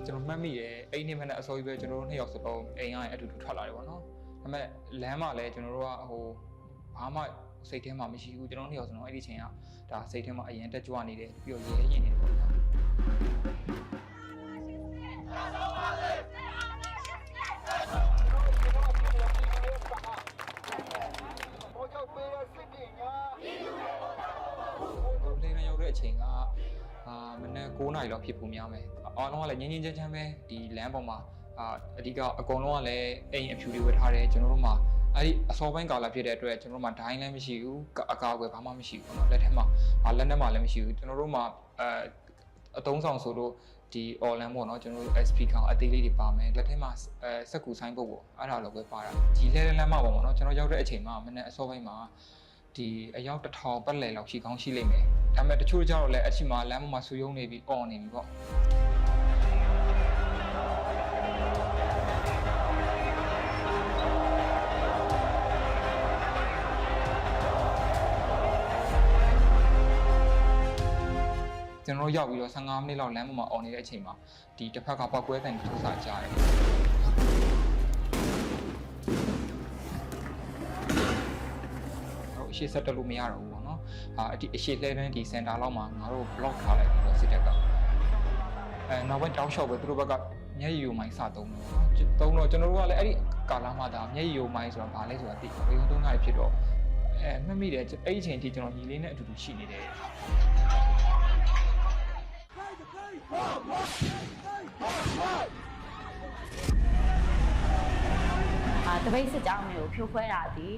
ကျွန်တော်မှတ်မိတယ်အိမ်နေမနဲ့အစိုးရပဲကျွန်တော်တို့2ယောက်စလုံးအိမ်ကအတူတူထွက်လာတယ်ပေါ့နော်ဒါပေမဲ့လမ်းမှာလည်းကျွန်တော်တို့ကဘာမှစိတ်ထဲမှာမရှိဘူးကျွန်တော်2ယောက်စလုံးအဲ့ဒီချိန်ကဒါစိတ်ထဲမှာအရင်တက်ကြွနေတယ်ပြီးတော့ရဲရင်နေတယ်ပေါ့နော်လေနဲ့ရောက်တဲ့အချိန်ကမနေ့9 နာရီလောက်ဖြစ်ဖို့များမယ်အားလုံးကလည်းငင်းငင်းချမ်းချမ်းပဲဒီလမ်းပေါ်မှာအဓိကအကုန်လုံးကလည်းအိမ်အဖြူတွေဝတ်ထားတယ်ကျွန်တော်တို့မှာအဲ့ဒီအစောပိုင်းကာလဖြစ်တဲ့အတွက်ကျွန်တော်တို့မှာဒိုင်းလည်းမရှိဘူးအကာအကွယ်ဘာမှမရှိဘူးပေါ့နော်လက်ထဲမှာလက်နဲ့မှလည်းမရှိဘူးကျွန်တော်တို့မှာအသုံးဆောင်ဆိုလို့ဒီ online ပေါ့နော်ကျွန်တော်တို့ SP ကောင်အသေးလေးတွေပါမယ်လက်ထဲမှာစက်ကူဆိုင်ပုတ်ပေါ့အဲ့ဒါလောက်ပဲပါတာဒီလဲလမ်းမှာပေါ့နော်ကျွန်တော်ရောက်တဲ့အချိန်မှာမနေ့အစောပိုင်းမှာဒီအယောက်1000ပတ်လည်လောက်ရှိကောင်းရှိလိမ့်မယ်ဒါပေမဲ့တချို့ကြတော့လည်းအချိန်မှာလမ်းပေါ်မှာဆူယုံနေပြီးအော်နေပြီပေါ့ကျွန်တော်ရောက်ပြီးတော့15မိနစ်လောက်လမ်းပေါ်မှာအော်နေတဲ့အချိန်မှာဒီတစ်ဖက်ကပောက်ကွဲတဲ့ထုတ်စာကြားတယ်အရှိဆက်တက်လို့မရတော့ဘူးပေါ့နော်အရှိလဲတဲ့ဒီစင်တာလောက်မှာငါတို့ block ထားလိုက်ပြီးတော့စစ်တပ်ကနောက်ပိုင်းတောင်းလျှောက်ပဲသူတို့ဘက်ကမျက်ရည်ယိုမိုင်းစသုံးတယ်သုံးတော့ကျွန်တော်တို့ကလည်းအဲ့ဒီကာလမှဒါမျက်ရည်ယိုမိုင်းဆိုတာဘာလဲဆိုတာသိတယ်ဘယ်လိုသုံးတာဖြစ်တော့မှတ်မိတယ်အဲ့ဒီအချိန်ထိကျွန်တော်ညီလေးနဲ့အတူတူရှိနေတယ်တပိတ်စစ်ကြောင်းတွေကိုဖြိုခွဲတာဒီ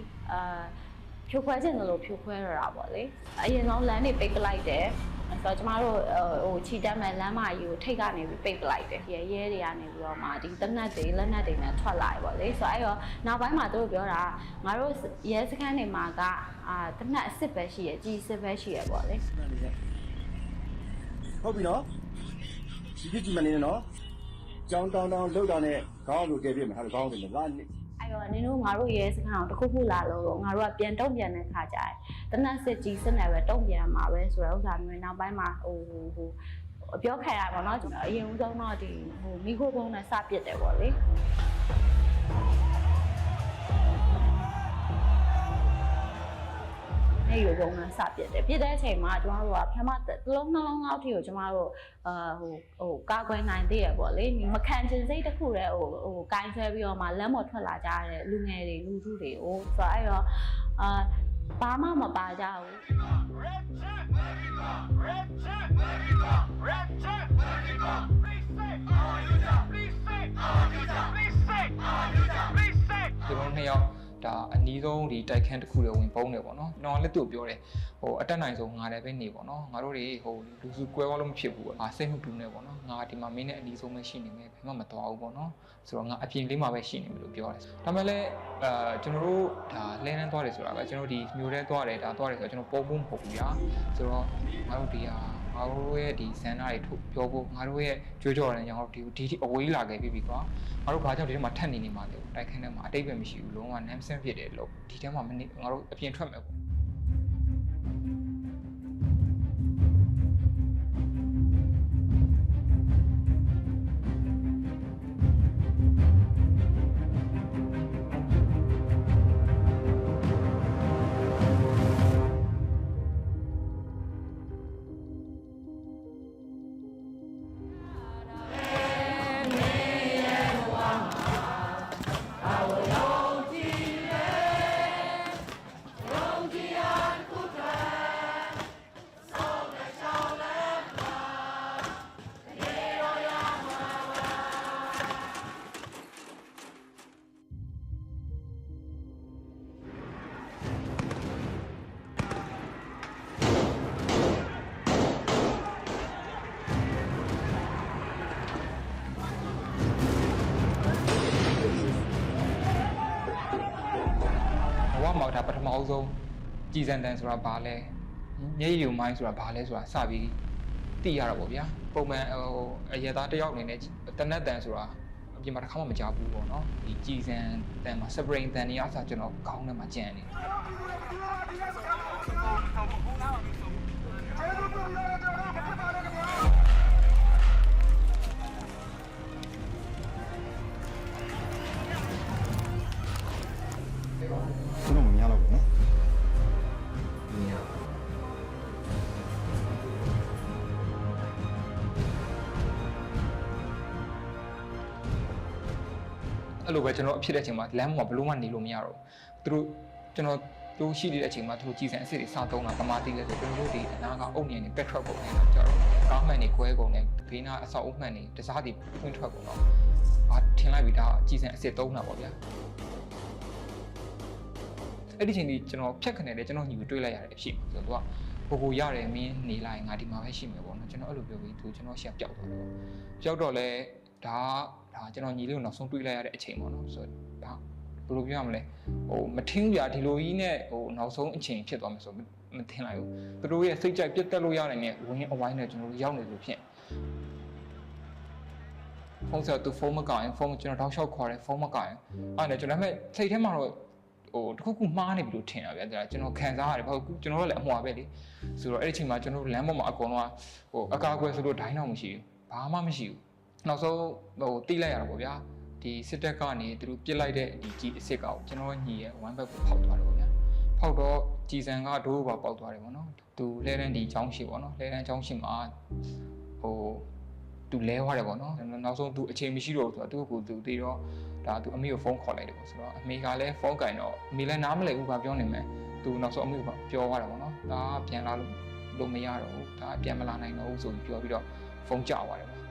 ဖြိုခွဲခြင်းလို့ဖြိုခွဲရတာပေါ့လေအရင်ဆုံးလမ်းတွေပိတ်ပလိုက်တယ်ဆိုတော့ကျမတို့ခြိတက်မဲ့လမ်းမကြီးကိုထိတ်ကနေပြီးပိတ်ပလိုက်တယ်ရဲတွေကနေပြီးတော့မှဒီတနက်တွေလက်နက်တွေနဲ့ထွက်လာပြီပေါ့လေဆိုတော့အဲ့တော့နောက်ပိုင်းမှာသူတို့ပြောတာငါတို့ရဲစခန်းတွေမှာကတနက်အစ်စ်ပဲရှိရကြီးစစ်ပဲရှိရပေါ့လေဟုတ်ပြီနော်ဒီကြည့်မနေနဲ့နော်ကြောင်းတောင်းလောက်တာနဲ့ခေါင်းကိုကဲပြစ်မှာဟာခေါင်းတယ်မလားအဲ့တော့နင်တို့ငါတို့ရဲစခန်းကိုတခုခုလာလို့ငါတို့ကပြန်တုံ့ပြန်တဲ့ခါကြတယ်တနက်စစ်ကြီးစစ်နေပဲတုံ့ပြန်မှာပဲဆိုတော့ဥစ္စာမျိုးနောက်ပိုင်းမှာပြောခံရပါတော့ကျွန်တော်အရင်ဦးဆုံးတော့ဒီမိခိုးပုံးနဲ့စပစ်တယ်ပေါ့လေနေရုံပုံနဲ့စပစ်တယ်ပြစ်တဲ့အချိန်မှာကျမတို့ကပထမတစ်လုံးနှလုံးအောက်ထိကိုကျမတို့ကာကွယ်နိုင်သေးရပေါ့လေမခံချင်စိတ်တစ်ခုတည်းကိုင်ဆဲပြီးတော့မှလမ်းပေါ်ထွက်လာကြတဲ့လူငယ်တွေလူထုတွေကိုဆိုတော့အဲ့တော့ဘာမှမပါကြဘူးကျွန်တော်2ယောက်ဒါအနည်းဆုံးဒီတိုက်ခန်းတစ်ခုတွေဝင်ပုံးတယ်ပေါ့နော်။ကျွန်တော်လည်းသူ့ပြောတယ်အတက်နိုင်ဆုံးငါလည်းပဲနေပေါ့နော်။ငါတို့တွေလူစုကွဲသွားလို့မဖြစ်ဘူး။စိတ်မှုတူနေပေါ့နော်။ငါဒီမှာမင်းနဲ့အနည်းဆုံးပဲရှိနေမယ်ဘယ်မှမသွားဘူးပေါ့နော်။ဆိုတော့ငါအပြင်လေးမှာပဲရှိနေမယ်လို့ပြောတယ်။ဒါမှလည်းကျွန်တော်တို့ဒါလဲနှန်းသွားတယ်ဆိုတာပဲကျွန်တော်ဒီမျိုးထဲသွားတယ်ဒါသွားတယ်ဆိုတော့ကျွန်တော်ပုံဖို့မဟုတ်ဘူးညာ။ဆိုတော့ငါတို့ဒီဟာငါတို့ရဲ့ဒီစန္ဒာတွေထုတ်ပြောဖို့ငါတို့ရဲ့ကြွေးကြော်တယ်ညာတို့ဒီအဝေးလာခဲ့ပြီကွာ။ငါတို့ဘာကြောင့်ဒီထဲမှာထပ်နေမှာလဲ။တိုက်ခန်းထဲမှာအတိတ်ပဲမရှိဘူးလုံးဝနမ်းဆင်းဖြစ်တယ်လို့ဒီထဲမှာမနေငါတို့အပြင်ထွက်မယ်ပေါ့ဒါပထမအဆုံးကြည်စံတန်ဆိုတာဘာလဲမျက်ရည်ယိုမိုင်းဆိုတာဘာလဲဆိုတာစပြီးသိရတာပေါ့ဗျာပုံမှန်အရသားတယောက်အနေနဲ့တနက်တန်ဆိုတာအပြင်မှာတစ်ခါမှမကြားဘူးပေါ့နော်ဒီကြည်စံတန်မှာ spring တန်နေအစားကျွန်တော်ခေါင်းထဲမှာကြံနေ အဲ့လိုပဲကျွန်တော်အဖြစ်တဲ့အချိန်မှာလမ်းပေါ်မှာဘလို့မှနေလို့မရတော့သူတို့ကျွန်တော်တို့ရှိနေတဲ့အချိန်မှာသူတို့ကြီးစံအစ်စ်တွေစသုံးတာပမာတိလဲဆိုကျွန်တော်တို့ဒီအနာကအုပ်နေနေပက်ထရက်ကုန်နေတာကြတော့ကားမှန်နေခွဲကုန်နေဘေးနာအဆောက်အုံမှန်နေတစားတွေဖွင့်ထွက်ကုန်တော့အာထင်လိုက်ပြီဒါကြီးစံအစ်စ်သုံးတာပေါ့ဗျာအဲ့ဒီချိန်ဒီကျွန်တော်ဖြတ်ခနဲ့လေကျွန်တော်ညီကိုတွေးလိုက်ရတဲ့အဖြစ်ဆိုတော့သူကကိုရတယ်မင်းနေလိုက်ငါဒီမှာပဲရှိမယ်ပေါ့နော်ကျွန်တော်အဲ့လိုပြောပြီးသူကျွန်တော်ရှေ့ပျောက်သွားတယ်ပေါ့ပျောက်တော့လဲဒါကျွန်တော်ညီလေးကိုနောက်ဆုံးတွေးလိုက်ရတဲ့အချိန်ပေါ့နော်ဆိုတော့ဒါဘယ်လိုပြောရမလဲမထင်းဘူးဗျာဒီလိုကြီးနဲ့နောက်ဆုံးအချိန်ဖြစ်သွားမယ်ဆိုမထင်လိုက်ဘူးသူတို့ရဲ့စိတ်ကြိုက်ပြတ်တက်လို့ရနိုင်တဲ့ဝင်းအဝိုင်းနဲ့ကျွန်တော်တို့ရောက်နေလို့ဖြစ်ဖုန်းဆက်သူဖုန်းမကောင်းရင်ဖုန်းကျွန်တော်တောက်လျှောက်ခေါ်တယ်ဖုန်းမကောင်းရင်အဲ့ဒါကျွန်တော်ဒါပေမဲ့စိတ်ထဲမှာတော့တခုခုမှားနေပြီလို့ထင်တာဗျာကျွန်တော်ခံစားရတယ်ဘာလို့ကျွန်တော်တို့လည်းအမှားပဲလေဆိုတော့အဲ့ဒီချိန်မှာကျွန်တော်လမ်းပေါ်မှာအကုန်လုံးကအကာအကွယ်ဆိုလို့ဒိုင်းတော့မရှိဘူးဘာမှမရှိဘူးနောက်ဆုံးတိလိုက်ရတာပေါ့ဗျာဒီစစ်တပ်ကနေသူတို့ပြစ်လိုက်တဲ့ဒီကြီးအစ်စ်ကောင်ကျွန်တော်ညီရဲ့ဝမ်းဘက်ကိုဖောက်သွားတယ်ပေါ့ဗျာဖောက်တော့ကြည်စံကဒိုးပါပေါက်သွားတယ်ပေါ့နော်သူလဲတန်းဒီချောင်းရှိပေါ့နော်လဲတန်းချောင်းရှိမှာသူလဲသွားတယ်ပေါ့နော်နောက်ဆုံးသူအချိန်မရှိတော့ဘူးဆိုတော့သူ့ကိုသူတည်တော့ဒါသူအမေကိုဖုန်းခေါ်လိုက်တယ်ပေါ့ဆိုတော့အမေကလည်းဖုန်းကင်တော့အမေလည်းနားမလည်ဘူးကပြောနေမယ်သူနောက်ဆုံးအမေကပြောသွားတယ်ပေါ့နော်ဒါပြန်လာလို့မရတော့ဘူးဒါပြန်မလာနိုင်တော့ဘူးဆိုပြီးပြောပြီးတော့ဖုန်းကျသွားတယ်ပေါ့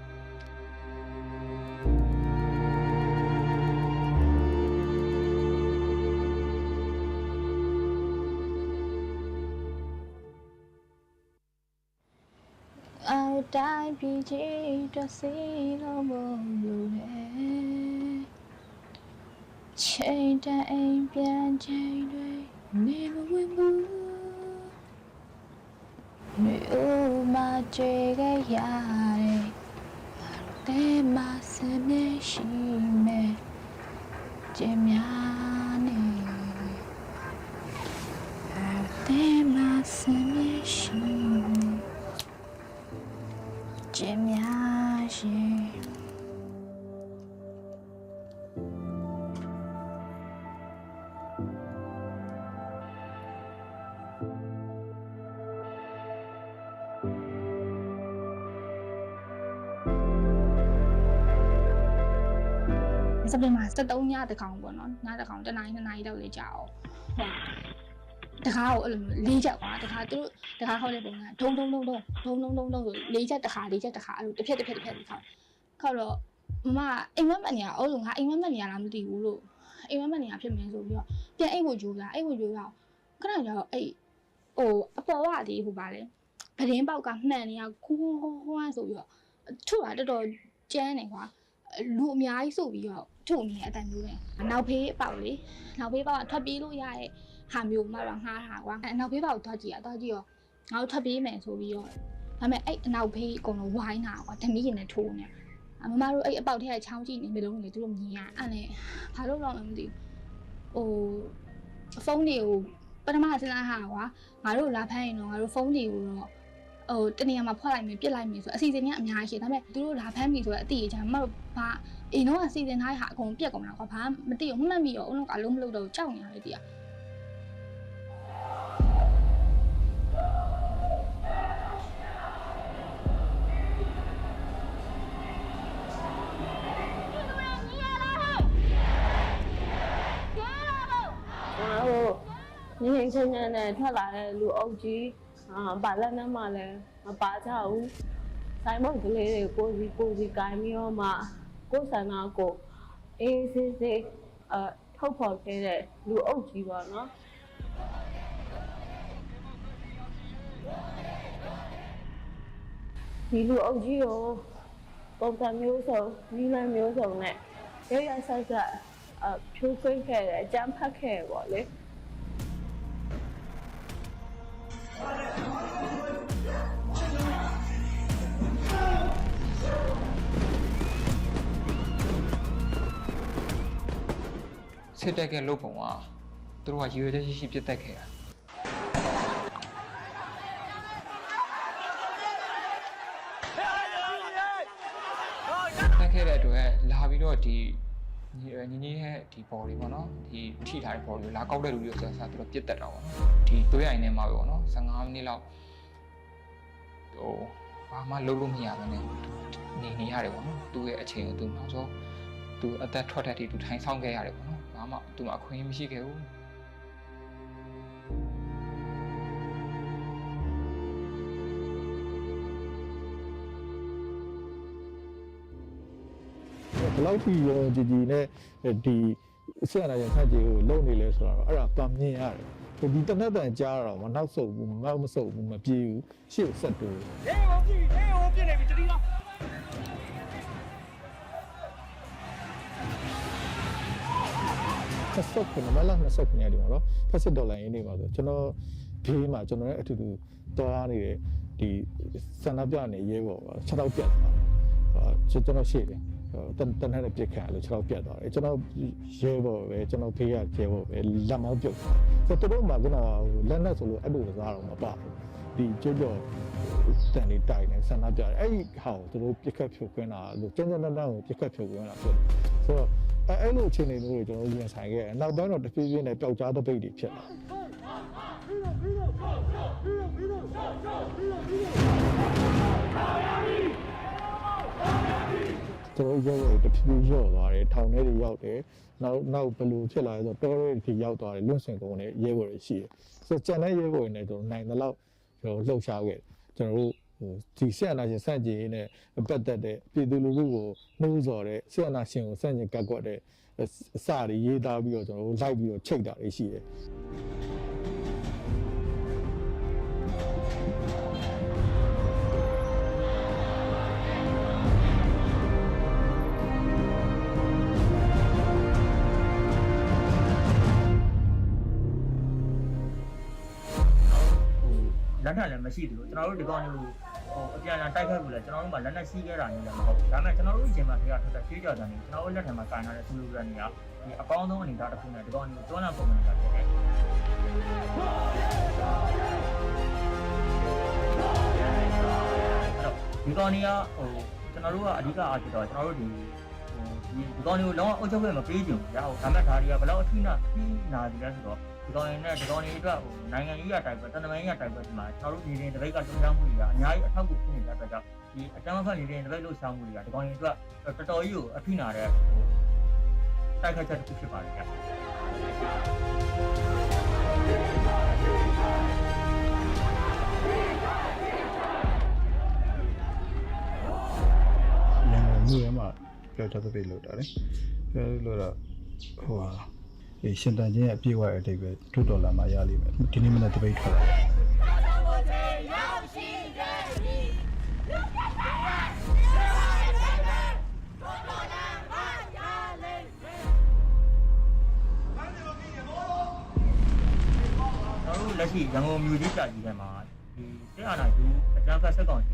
တိုင်းပြည်ကြီးတစီလုံးမလို့လေချိန်တိုင်းပြန်ချိန်တွေနေမဝင်ဘူးနေဦးမကြွေခဲ့ရတယ်တဲမစနေရှိမယ်ကြင်များနေတဲမစနေရှိမယ်ကြင်များရှိစပင်မှာ73ညတကောင်ပေါ့နော်ညတကောင်တစ်နာရီ2နာရီလောက်လေးကြာအောင်တခါကိုအဲ့လို၄ချက်ကွာတခါသူတို့တခါခေါက်တဲ့ပုံကဒုံဆို၄ချက်တခါအဲ့လိုတစ်ဖြက်ခေါက်တော့မမအိမ်မက်မနေရအောင်လို့ငါအိမ်မက်မနေရလားမသိဘူးလို့အိမ်မက်မနေရဖြစ်မယ်ဆိုပြီးတော့ပြန်အိတ်ဖို့ကြိုးစားခဏကျတော့အဲ့အပေါ်ကဒီဟိုပါလေပဒင်းပေါက်ကမှန်နေရခိုးဆိုပြီးတော့ထုတာတော်တော်ကျန်းနေကွာလူအများကြီးဆိုပြီးတော့ထုနေတဲ့အတိုင်းမျိုးပဲနောက်ဖေးပေါက်လေနောက်ဖေးပေါက်ကထွက်ပြေးလို့ရတဲ့ဟာမျိုးမှတော့ငှားတာကွာနောက်ဖေးပေါက်ကိုသွားကြည့်ရောငါတို့ထွက်ပြေးမယ်ဆိုပြီးတော့ဒါပေမဲ့အဲ့အနောက်ဖေးအကုန်လုံးဝိုင်းတာကွာဓမီရင်နဲ့ထိုးနေမမတို့အဲ့အပေါက်ထဲကချောင်းကြည့်နေမျိုးလုံးလေသူတို့မြင်ရအဲ့လေဘာလို့တော့မသိဘူးဖုန်းတွေကိုပထမစဉ်းစားဟာကွာငါတို့လာဖမ်းရင်တော့ငါတို့ဖုန်းတွေကိုတော့တနေရာမှာဖွက်လိုက်မယ်ပြစ်လိုက်မယ်ဆိုအစီအစဉ်ကြီးအများကြီးရှိဒါပေမဲ့သူတို့လာဖမ်းပြီဆိုတော့အတိအကျမတို့ဘာအိမ်တော့အစီအစဉ်ထားဟာအကုန်ပြက်ကုန်တာကွာဘာမသိဘူးမှတ်မိရောအလုံးကလုံးမလို့တော့ကြောက်နေရတယ်တိရငင်းချင်းနဲ့ထွက်လာတဲ့လူအုပ်ကြီးဘာလက်နဲ့မှလည်းမပါကြဘူးဆိုင်မုတ်ကလေးတွေကိုစီကိုင်းပြီးတော့မှကိုယ်ဆန္ဒကိုအေးစစ်ထုတ်ဖော်ခဲ့တဲ့လူအုပ်ကြီးပေါ့နော်ဒီလူအုပ်ကြီးကိုပုံစံမျိုးစုံနီလန်းမျိုးစုံနဲ့ရဆက်ဖြိုးခွင်းခဲ့တယ်အကြမ်းဖက်ခဲ့ပေါ့လေစစ်တပ်ကလုပ်ပုံကသူတို့ကရွေးချက်ရှိပြတ်တက်ခဲ့တာတက်ခဲ့တဲ့အတွက်လာပြီးတော့ဒီညီရဲ့ဒီ body ပေါ့နော်ဒီထိထားတဲ့ body ကိုလာကောက်တဲ့လူတွေဆိုတာသူတို့ပြတ်တက်တာပေါ့နော်ဒီသွေးအိမ်ထဲမှာပဲပေါ့နော်15မိနစ်လောက်ဘာမှလုပ်လို့မရဘဲနဲ့နေရတယ်ပေါ့နော်သူ့ရဲ့အချိန်ကိုသူနောက်ဆုံး သူအသက်ထွက်တဲ့ထိသူထိုင်ဆောင်ခဲ့ရတယ်ပေါ့နော်ဘာမှသူအခွင့်အရေးမရှိခဲ့ဘူးဘယ်လောက်ထိရောကြည်ကြည်နဲ့ဒီဆက်လာရင်ဆက်ကြီးကိုလုံနေလဲဆိုတော့အဲ့ဒါပမြင်ရတယ်ဒီတနက်တန်ကြားတော့မနောက်ဆုတ်ဘူးမဆုတ်ဘူးမပြေးဘူးရှေ့ဆက်တိုးအေးဟောကြည့်အေးဟောပြနေပြီတတိယဆက်ဆုတ်ကနေမလားမဆုတ်နေတယ်ပေါ့နော်ဖက်စစ်ဒေါ်လာရင်းနေပါဆိုကျွန်တော်ဘေးမှာကျွန်တော်ရဲ့အထူးတူသွားနေတဲ့ဒီဆန္ဒပြနေရဲပေါ့6တော့ပြတ်သွားကျွန်တော်ရှေ့တယ်တန်းတဲ့ပြစ်ခါလို့6တော့ပြတ်သွားတယ်ကျွန်တော်ရဲပေါ့ပဲကျွန်တော်ဖေးရရဲပေါ့ပဲလက်မောင်းပြုတ်ဆိုတော့တို့မှကျွန်တော်လက်နဲ့ဆိုလို့အဲ့လိုစားတော့မပါဘူးဒီကြောတန်လေးတိုက်နေဆန္ဒပြတယ်အဲ့ဒီဟာကိုတို့ပြစ်ခတ်ဖြုတ်ခွင်းတာလို့ကျန်းကျန်းတန်းကိုပြစ်ခတ်ဖြုတ်ခွင်းတာဖြစ်ဆိုတော့အဲ့လိုအခြေအနေမျိုးတွေကျွန်တော်ရင်ဆိုင်ခဲ့တယ်နောက်ပိုင်းတော့တဖြည်းဖြည်းနဲ့ပျောက်ကြားတပိတ်တွေဖြစ်လာကျွန်တော်ရုပ်ရည်တဖြည်းဖြည်းရော့သွားတယ်ထောင်ထဲတွေရောက်တယ်နောက်ဘယ်လိုဖြစ်လာလဲဆိုတော့တောတွေထိရောက်သွားတယ်လွန့်စင်ကုန်းနဲ့ရဲဘော်တွေရှိတယ်ဆိုတော့ကျန်တဲ့ရဲဘော်တွေနဲ့ကျွန်တော်နိုင်တဲ့လောက်ကျွန်တော်လှုပ်ရှားခဲ့ကျွန်တော်တို့ဒီဆက်အနာရှင်စန့်ကျင်နဲ့ပတ်သက်တဲ့ပြည်သူလူထုကိုနှိုးဆော်တဲ့ဆက်အနာရှင်ကိုစန့်ကျင်ကတ်ကွက်တဲ့အစတွေရေးသားပြီးတော့ကျွန်တော်တို့လိုက်ပြီးတော့ချိတ်တာတွေရှိတယ်လက်နက်လည်းမရှိဘူးကျွန်တော်တို့ဒီကောင်တွေကိုအပြန်အလှန်တိုက်ခိုက်ဖို့လဲကျွန်တော်တို့မှလက်နက်ရှိခဲ့တာမျိုးလည်းမဟုတ်ဘူးဒါပေမဲ့ကျွန်တော်တို့အချိန်မှာခေတ်ကထွက်တဲ့ကြေးကြော်တဲ့နေကျွန်တော်တို့လက်ထက်မှာကင်ထားတဲ့ဆူလူရန်တွေကဒီအကောင်းဆုံးအနေအထားတစ်ခုနဲ့ဒီကောင်တွေကိုတွန်းလှန်ပုံမှန်နေတာဖြစ်တယ်ဒီကောင်တွေကကျွန်တော်တို့ကအဓိကအားဖြင့်တော့ကျွန်တော်တို့ဒီကောင်တွေကိုလုံးဝအုပ်ချုပ်ခွင့်မပေးကြဘူး။ဒါမဲ့ဒါတွေကဘယ်လောက်အထိနာပြီးနာကြလဲဆိုတော့ဒီကောင်တွေနဲ့ဒီကောင်တွေအတွက်နိုင်ငံရေးရတိုက်ပွဲတနမင်းရတိုက်ပွဲဒီမှာကျွန်တော်တို့ဒီရင်တပိတ်ကတုံ့ပြန်မှုတွေကအများကြီးအထောက်အကူဖြစ်နေတဲ့အတွက်ကြောင့်ဒီအတမ်းမဖက်နေတဲ့တပိတ်လို့ရှောင်းမှုတွေကဒီကောင်တွေအတွက်တော်တော်ကြီးကိုအထိနာတဲ့တိုက်ခိုက်ချက်တစ်ခုဖြစ်ပါတယ်ဗျာ။မြို့ထဲမှာပြောထားတဲ့လို့တာလေပြောလို့တော့ဟိုဟာဒီရှင်တန်ချင်းရဲ့အပြည့်အဝအတိတ်ပဲထုတ်တော်လာမှရလိမ့်မယ်ဒီနေ့မနေ့တပိတ်ထွက်လာလက်ရှိရန်ကုန်မြို့ကြီးကြာကြီးထဲမှာဒီတဲ့အာဏာယူအကြမ်းဖက်ဆက်ကောင်စီ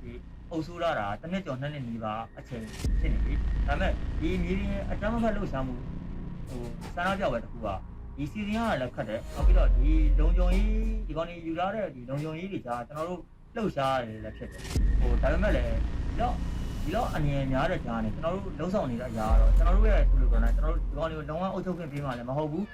ဒီအုပ်စိုးရတာတစ်နှစ်ကျော်နှစ်နှစ်နီးပါးအချိန်ဖြစ်နေပြီဒါပေမဲ့ဒီမြေရင်းအကြမ်းဖက်လှုပ်ရှားမှုစန္ဒပြောက်ပဲတခုကဒီစီစဉ်ရတာလည်းခက်တယ်နောက်ပြီးတော့ဒီလုံခြုံရေးဒီကောင်ကြီးယူလာတဲ့ဒီလုံခြုံရေးတွေကြာကျွန်တော်တို့လှုပ်ရှားရတယ်လည်းဖြစ်တယ်ဒါပေမဲ့လည်းဒီတော့အနေနဲ့များတဲ့ကြားနေကျွန်တော်တို့လုံးဆောင်နေတဲ့အရာကတော့ကျွန်တော်တို့ရဲ့သူလူကလည်းကျွန်တော်တို့ဒီကောင်တွေကိုလုံးဝအုပ်ချုပ်ခွင့်ပေးမှလည်းမဟုတ်ဘူး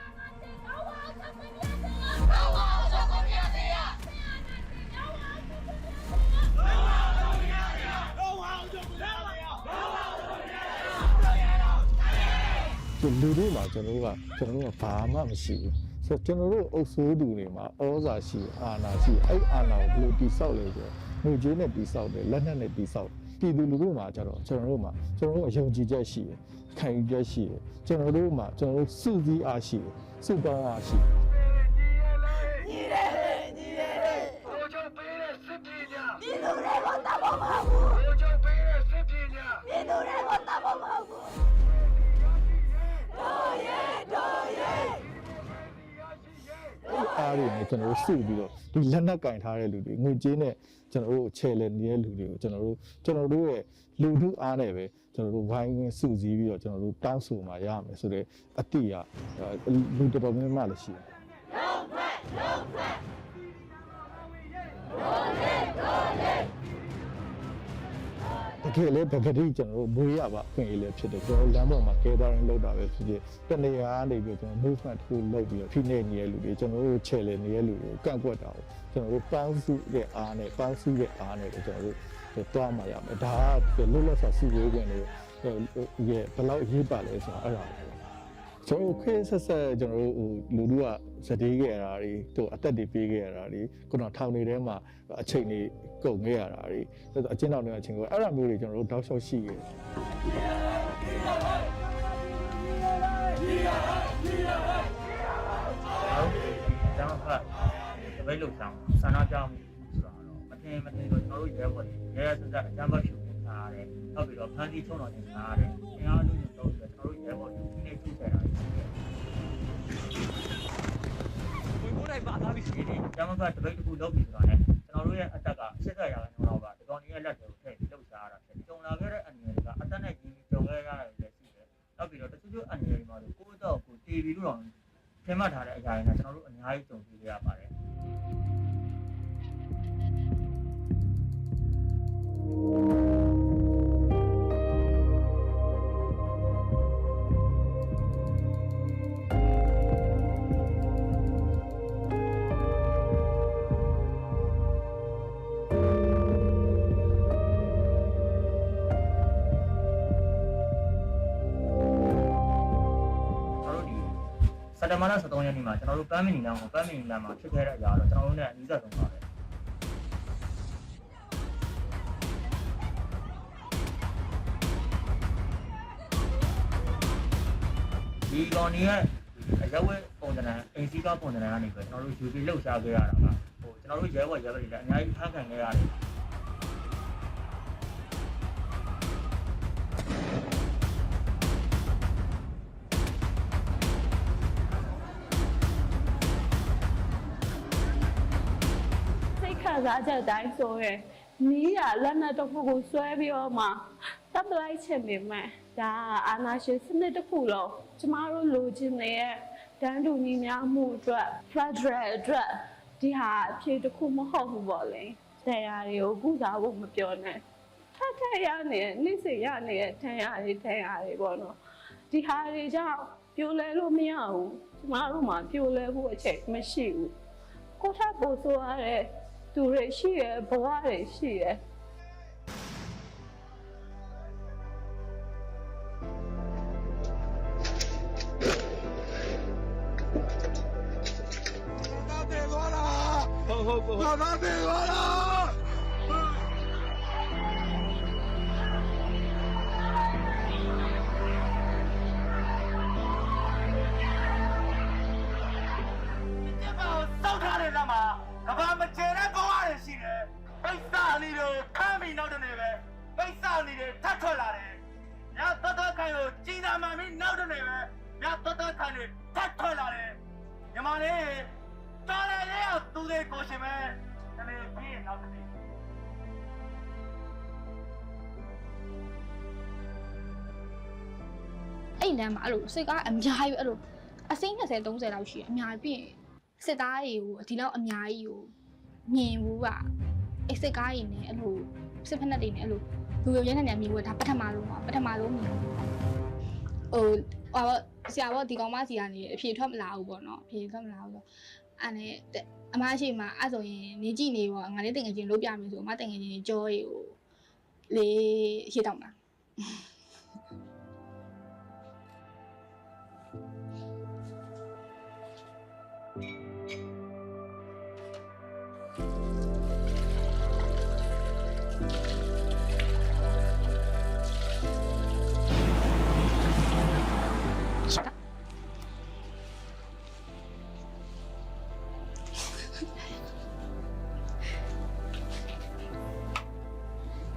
လူတွေမှာကျွန်တော်တို့ကဘာမှမရှိဘူးဆိုတော့ကျွန်တော်တို့အုပ်စိုးသူတွေမှာဩဇာရှိအာဏာရှိအဲ့အာဏာကိုဘယ်လိုတိဆောက်လဲဆိုတော့ငွေကြေးနဲ့တိဆောက်တယ်လက်နက်နဲ့တိဆောက်ပြည်သူလူထုမှာကျတော့ကျွန်တော်တို့အယုံကြည်ချက်ရှိတယ်ခံယူချက်ရှိတယ်ကျွန်တော်တို့စုစည်းအားရှိတယ်စုပေါင်းအားရှိတယ်ညီရဲဘိုးချုပ်ပေးတဲ့စစ်ပညာပြည်သူတွေကိုတတ်ဖို့မဟုတ်ဘူးဘိုးချုပ်ပေးတဲ့စစ်ပညာပြည်သူတွေကိုတတ်ဖို့မဟုတ်ဘူးအားတွေနဲ့ကျွန်တော်တို့စုပြီးတော့ဒီလက်နက်ကင်ထားတဲ့လူတွေငွေကြေးနဲ့ကျွန်တော်တို့ချဲလဲနေတဲ့လူတွေကိုကျွန်တော်တို့ရဲ့လူထုအားနဲ့ပဲကျွန်တော်တို့ဝိုင်းဝန်းစုစည်းပြီးတော့ကျွန်တော်တို့တောင်းဆိုမှာရမယ်ဆိုတဲ့အတိအလူတော်တော်များများလည်းရှိတယ်တကယ်လည်းပကတိကျွန်တော်တို့မွေးရပါခွင့်ရလည်းဖြစ်တယ်ကျွန်တော်လမ်းပေါ်မှာကဲသားရင်းလောက်တာပဲဖြစ်ဖြစ်တနေရာကနေပြီးကျွန်တော် movement တစ်ခုလုပ်ပြီးတော့ဖိနေနေတဲ့လူတွေကျွန်တော်တို့ချဲလဲနေတဲ့လူတွေကိုကန့်ကွက်တာကိုကျွန်တော်တို့ပေါင်းစုတဲ့အားနဲ့ကျွန်တော်တို့တွားမှာရမယ်ဒါကလွတ်လပ်စွာစုဝေးခွင့်တွေ ဘယ်လောက်ရေးပါလဲဆိုတော့အဲ့ဒါကျွန်တော်ခွဲဆက်ဆက်ကျွန်တော်လူတို့ကစတေးခဲ့ရတာတွေသူအသက်တွေပေးခဲ့ရတာတွေခုနထောင်နေထဲမှာအချိန်တွေကုန်ခဲ့ရတာတွေအချင်းတော်တွေအချင်းကိုအဲ့ဒါမျိုးတွေကျွန်တော်တို့တောက်လျှောက်ရှိခဲ့ကျောင်းကတပိတ်လို့ဆောင်ဆန္ဒပြမှုဆိုတာတော့မထင်တော့ကျွန်တော်တို့ရဲဘော်တွေရဲစစအကြမ်းဖက်ဖြိုခွင်းထားရတယ်နောက်ပြီးတော့ဖမ်းဆီးချုံတော်တင်ထားရတယ်အင်အားလုံးစုံတော့ကျွန်တော်တို့ရဲဘော်တွေဒီနေ့ထုတ်ခဲ့တာရှိတယ်ဝင်ကိုယ်တိုင်ပါသားပြီးရှိတယ်ကျောင်းကတပိတ်တစ်ခုလုပ်ပြီးဆိုတာနဲ့ကျွန်တော်တို့ရဲ့အတက်က80ရာခိုင်နှုန်းလောက်ကဒီကောင်ကြီးရဲ့လက်တွေကိုထည့်ပြီးလှုပ်ရှားရတာဖြစ်ကြုံလာခဲ့တဲ့အနေတွေကအတက်နဲ့ကြီးကြုံခဲ့ရတယ်လည်းရှိတယ်နောက်ပြီးတော့တချို့အနေတွေမှာကိုယ့်တော့ကိုတီးပြီးလို့တော့ထင်မှတ်ထားတဲ့အရာတွေနဲ့ကျွန်တော်တို့အများကြီးကြုံတွေ့ရပါတယ်စက်တဘာလ23ရက်နေ့မှာကျွန်တော်တို့ပန်းမီနီလမ်းမှာဖြစ်ခဲ့တဲ့အရာတော့ကျွန်တော်တို့နဲ့အနည်းဆုံးပါပဲဒီကောင်ကြီးရဲ့အရက်ဝဲပုံစံအင်စီကပုံစံကနေပဲကျွန်တော်တို့ UP လှုပ်ရှားခဲ့ရတာကကျွန်တော်တို့ရဲဘော်တွေလည်းအများကြီးဖန်ခံခဲ့ရတယ်စားချက်တိုင်းဆိုရင်နီးရလက်နက်တစ်ခုကိုဆွဲပြီးတော့မှတပ်ပလိုက်ချင်ပေမဲ့ဒါအာဏာရှင်စနစ်တစ်ခုလုံးကျမတို့လိုချင်တဲ့တန်းတူညီမျှမှုအတွက် federal အတွက်ဒီဟာအဖြစ်တစ်ခုမဟုတ်ဘူးပေါ့လေတရားတွေကိုကုစားဖို့မပြောနဲ့ထပ်ရနေနေ့စဉ်ရနေတဲ့ထန်ရတွေပေါ့နော်ဒီဟာတွေကြောင့်ပြိုလဲလို့မရဘူးကျမတို့မှာပြိုလဲဖို့အချိန်မရှိဘူးကိုထပ်ပို့ဆိုရတဲ့သူတွေရှိရဘဝတွေရှိရကဘာမကျဲတဲ့ဘဝတွေရှိတယ်ပိဿာနေတွေခမ်းပြီးနောက်တနေ့ပဲပိဿာနေတွေထပ်ထွက်လာတယ်ညတော်ခိုင်ကိုကြီးသာမှပြီးနောက်တနေ့ပဲညတော်ခိုင်တွေထပ်ထွက်လာတယ်ညီမလေးတော်တယ်လေသူတွေကိုရှင်မဲတနေ့ပြီးနောက်တနေ့အဲ့လမ်းမှာအဲ့လိုစိတ်ကားအများကြီးအဲ့လိုအစိမ်း20 30လောက်ရှိတယ်အများကြီးပြီးစစ်သားတွေကိုဒီလောက်အများကြီးကိုမြင်ဘူးကအဲ့စစ်ကားကြီးနဲ့အဲ့လိုစစ်ဖက်နှက်တွေနဲ့အဲ့လိုလူရုံရဲနဲ့မြင်ဘူးဒါပထမဆုံးမြင်ဆရာဘောဒီကောင်မစီကနေအဖြေထွက်မလာဘူးပေါ့နော်အဖြေထွက်မလာဘူးဆိုအဲ့နဲ့အမရှိမှအဲ့ဆိုရင်နေကြည့်နေပေါ့ငါလေးတင်ငယ်ချင်းလုပ်ပြမယ်ဆိုအမတင်ငယ်ချင်းကြောရီကိုလေးရှေ့တောင်းတာ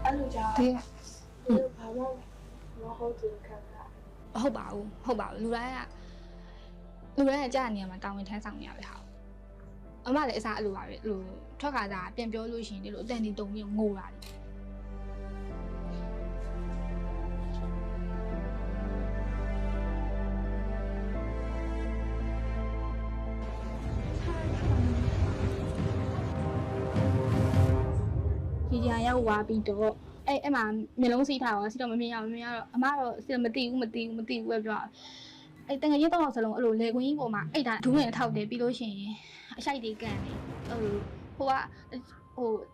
အဲ့လိုကြောင့်ဒီဘာမှမဟုတ်ဘူးခံတာဟုတ်ပါဘူးလူတိုင်းကကြာနေရမှာတောင်းဝင်ထမ်းဆောင်နေရပဲဟာအမလည်းအစားအဲ့လိုပါပဲအဲ့လိုထွက်ခါစားပြန်ပြောလို့ရှိရင်ဒီလိုအတန်တီတုံပြီးငိုတာလေဒီကြရောက်သွားပြီးတော့အဲ့မှာမျိုးလုံးစီးထားတော့စီတော့မမြင်ရတော့အမတော့စီမသိဘူးပဲပြောအဲ့တန်ငယ်တော့စလုံးအဲ့လိုလေကွင်းကြီးပေါ်မှာအဲ့ဒါဒူးငယ်ထောက်တယ်ပြီးလို့ရှိရင်အရှိုက်တွေကန်တယ်ဟိုက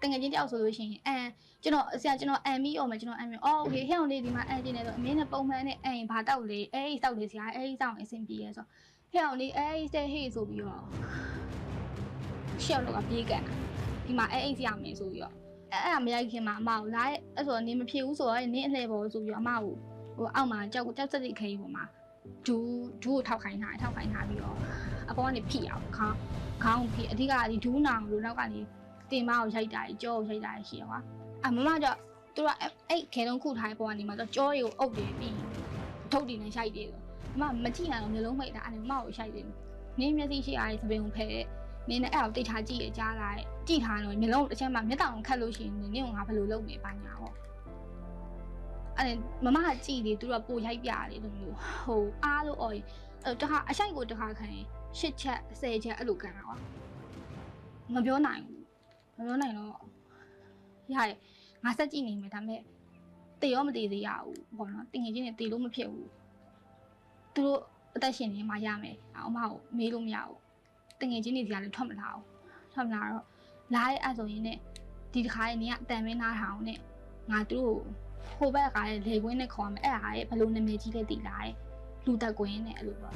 တင်ငယ်ချင်းတယောက်ဆိုလို့ရှိရင်ကျွန်တော်ဆရာကျွန်တော်အန်မီအောင်မယ်ကျွန်တော်အန်မီအော်โอเคဟဲ့အောင်လေးဒီမှာအန်ကျင်နေဆိုအမင်းနဲ့ပုံမှန်နဲ့အန်ဘာတောက်လေအဲ့တောက်လေဆရာအဲ့တောက်အဆင်ပြေရဲဆိုဟဲ့အောင်လေးအဲ့တဲ့ဟေ့ဆိုပြီးတော့ရှေ့တော့ကပြေးကန်ဒီမှာအဲ့ဆရာမင်းဆိုပြီးတော့အဲ့မရိုက်ခင်မှာအမကိုလာအဲ့ဆိုနေမဖြစ်ဘူးဆိုတော့နင်းအလှည့်ပေါ်ဆိုပြီးတော့အမကိုအောက်မှာကြောက်စက်စိတ်ခဲပေါ်မှာဒူကိုထောက်ခိုင်းထားပြီးတော့အပေါ်ကနေဖိအောင်ခေါင်းဖိအဓိကဒီဒူးနောင်လို့နောက်ကနေတင်မကိုရိုက်တာကြောကိုရိုက်တာရှိရကွာမမကသူကအဲ့ခဲလုံးခုထားပေါ်ကနေမှတော့ကြောတွေကိုအုပ်တယ်ပြီးထုတ်တင်နေရိုက်တယ်ဆိုမကြည့်နိုင်တော့မျိုးလုံးမိတ်တာအဲ့မကိုရိုက်တယ်နင်းမျက်စိရှိရတယ်သပင်ကိုဖဲနင်းနဲ့အဲ့ကိုတိတ်ထားကြည့်ရကြားလာကြည့်ထားတော့မျိုးလုံးတစ်ချက်မှမျက်တောင်ခတ်လို့ရှိရင်နင်းကငါဘယ်လိုလုပ်နေပါညာပေါ့အဲ့မမကကြည့်တယ်သူကပိုရိုက်ပြတယ်လို့မျိုးအားလို့အော်တခါအရှိုက်ကိုတခါခံရင်8ချက်10ချက်အဲ့လိုခံတာကွာမပြောနိုင်တော့ရတယ်ငါစက်ကြည့်နေမယ်ဒါပေမဲ့တေရောမတေသေးရဘူးပေါ့နော်တင်ငယ်ချင်းနဲ့တေလို့မဖြစ်ဘူးသူတို့အသက်ရှင်နေမှရမယ်အမကိုမေးလို့မရဘူးတင်ငယ်ချင်းတွေစီကလည်းထွက်မလာတော့လာရဲအဲ့ဆိုရင်ねဒီတစ်ခါရဲ့နေကအတန်မင်းနားထောင်နဲ့ငါသူတို့ဟိုဘက်ကလည်းလေကွင်းနဲ့ခေါ်မယ်အဲ့ဟာရဲ့ဘလို့နာမည်ကြီးတဲ့တီလာရဲ့လူတက်ကွင်းနဲ့အဲ့လိုပေါ့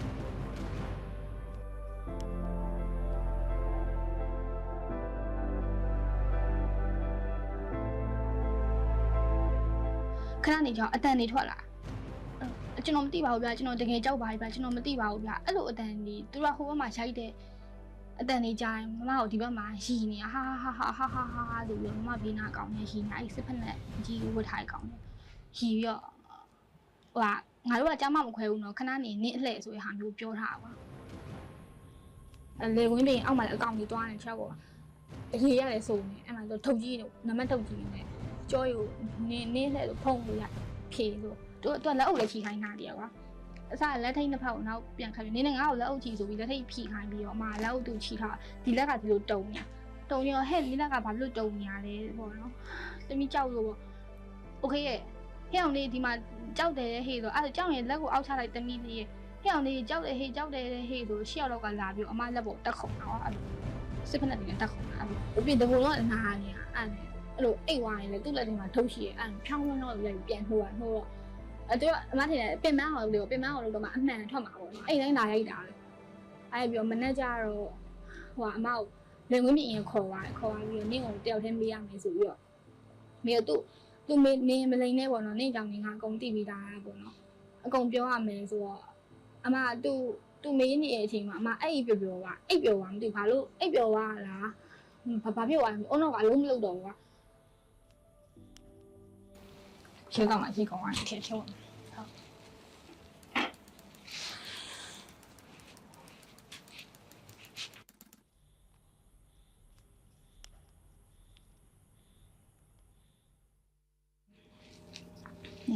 ခဏနေကြောင်အတန်နေထွက်လာကျွန်တော်မသိပါဘူးဗျာကျွန်တော်တကယ်ကြောက်ပါပြီဗျာကျွန်တော်မသိပါဘူးဗျာအဲ့လိုအတန်နေသူကဟိုဘက်မှာရိုက်တဲ့အတန်နေကြရင်မမကိုဒီဘက်မှာရီနေဟာလို့ပြောမမဘေးနာကောင်းနေရီနေအဲ့စစ်ဖက်နဲ့ကြီးဝတ်ထားကောင်းနေရီရောငါတို့ကကြားမမခွဲဘူးနော်ခဏနေနင်းအလှည့်ဆိုရဟာမျိုးပြောထားပါလေဝင်းပင်အောက်မှာလည်းအကောင့်ကြီးတွားနေချက်ပေါ့အရေးရတယ်ဆိုနေအဲ့မှာဆိုထုတ်ကြီးတို့နံပါတ်ထုတ်ကြီးနေကြောရီကိုနင်းလှည့်လို့ဖုံးလို့ရဖြေလို့သူလက်အုပ်လည်းချီခိုင်းတာတည်းကွာအစလက်ထိတ်နှစ်ဖက်ကိုနောက်ပြန်ခတ်ပြီးနင်းနဲ့ငါ့ကိုလက်အုပ်ချီဆိုပြီးလက်ထိတ်ဖြီခိုင်းပြီးတော့အမလက်အုပ်သူချီထားဒီလက်ကဒီလိုတုံညာဟဲ့ဒီလက်ကဘာလို့တုံညာလဲပေါ့နော်သမီးကြောက်လို့ပေါ့โอเคရဲ့ဟဲ့အောင်လေးဒီမှာကြောက်တယ်ဟေ့ဆိုအဲ့ကြောက်ရင်လက်ကိုအောက်ချလိုက်သမီးလေးရဲ့ဟဲ့အောင်လေးကြောက်တယ်ဟေ့ဟေ့ဆိုရှေ့ရောက်ကလာပြီးအမလက်ပေါ်တက်ခုံတာအဲ့လိုစစ်ဖက်နဲ့တက်ခုံတာအဲ့ပြီးတဘုံတော့နားနေတာအဲ့လိုအိတ်ဝိုင်းလေသူ့လက်ထဲမှာထုတ်ရှိရဲ့အဲ့ဖြောင်းတော့လည်းပြန်နှိုးတော့သူကအမထင်တယ်ပင်မအောင်လို့တော့မှအမှန်ထွက်မှာပေါ့နော်အဲ့တိုင်းလာရိုက်တာလေအဲ့ပြီးတော့မနေ့ကျတော့အမကိုလင်ဝင်းမြင့်ရင်ခေါ်သွားပြီးတော့နင့်ကိုတယောက်တည်းမေးရမယ်ဆိုပြီးတော့မေးတော့သူမင်းမလိန်နဲ့ပေါ့နော်နင့်ကြောင့်ငါအကုန်သိပြီးသားပေါ့နော်အကုန်ပြောရမယ်ဆိုတော့အမသူမေးနေတဲ့အချိန်မှာအမအဲ့ပျော်ပါအိပ်ပျော်ပါမသိဘာလို့အိပ်ပျော်ပါလားဘာဖြစ်သွားလဲအုံတော့ကအလုံးမလုပ်တော့ဘူးကွာရှင်းတော့မှရှင်းကောင်းအောင်ထည့်ချုံ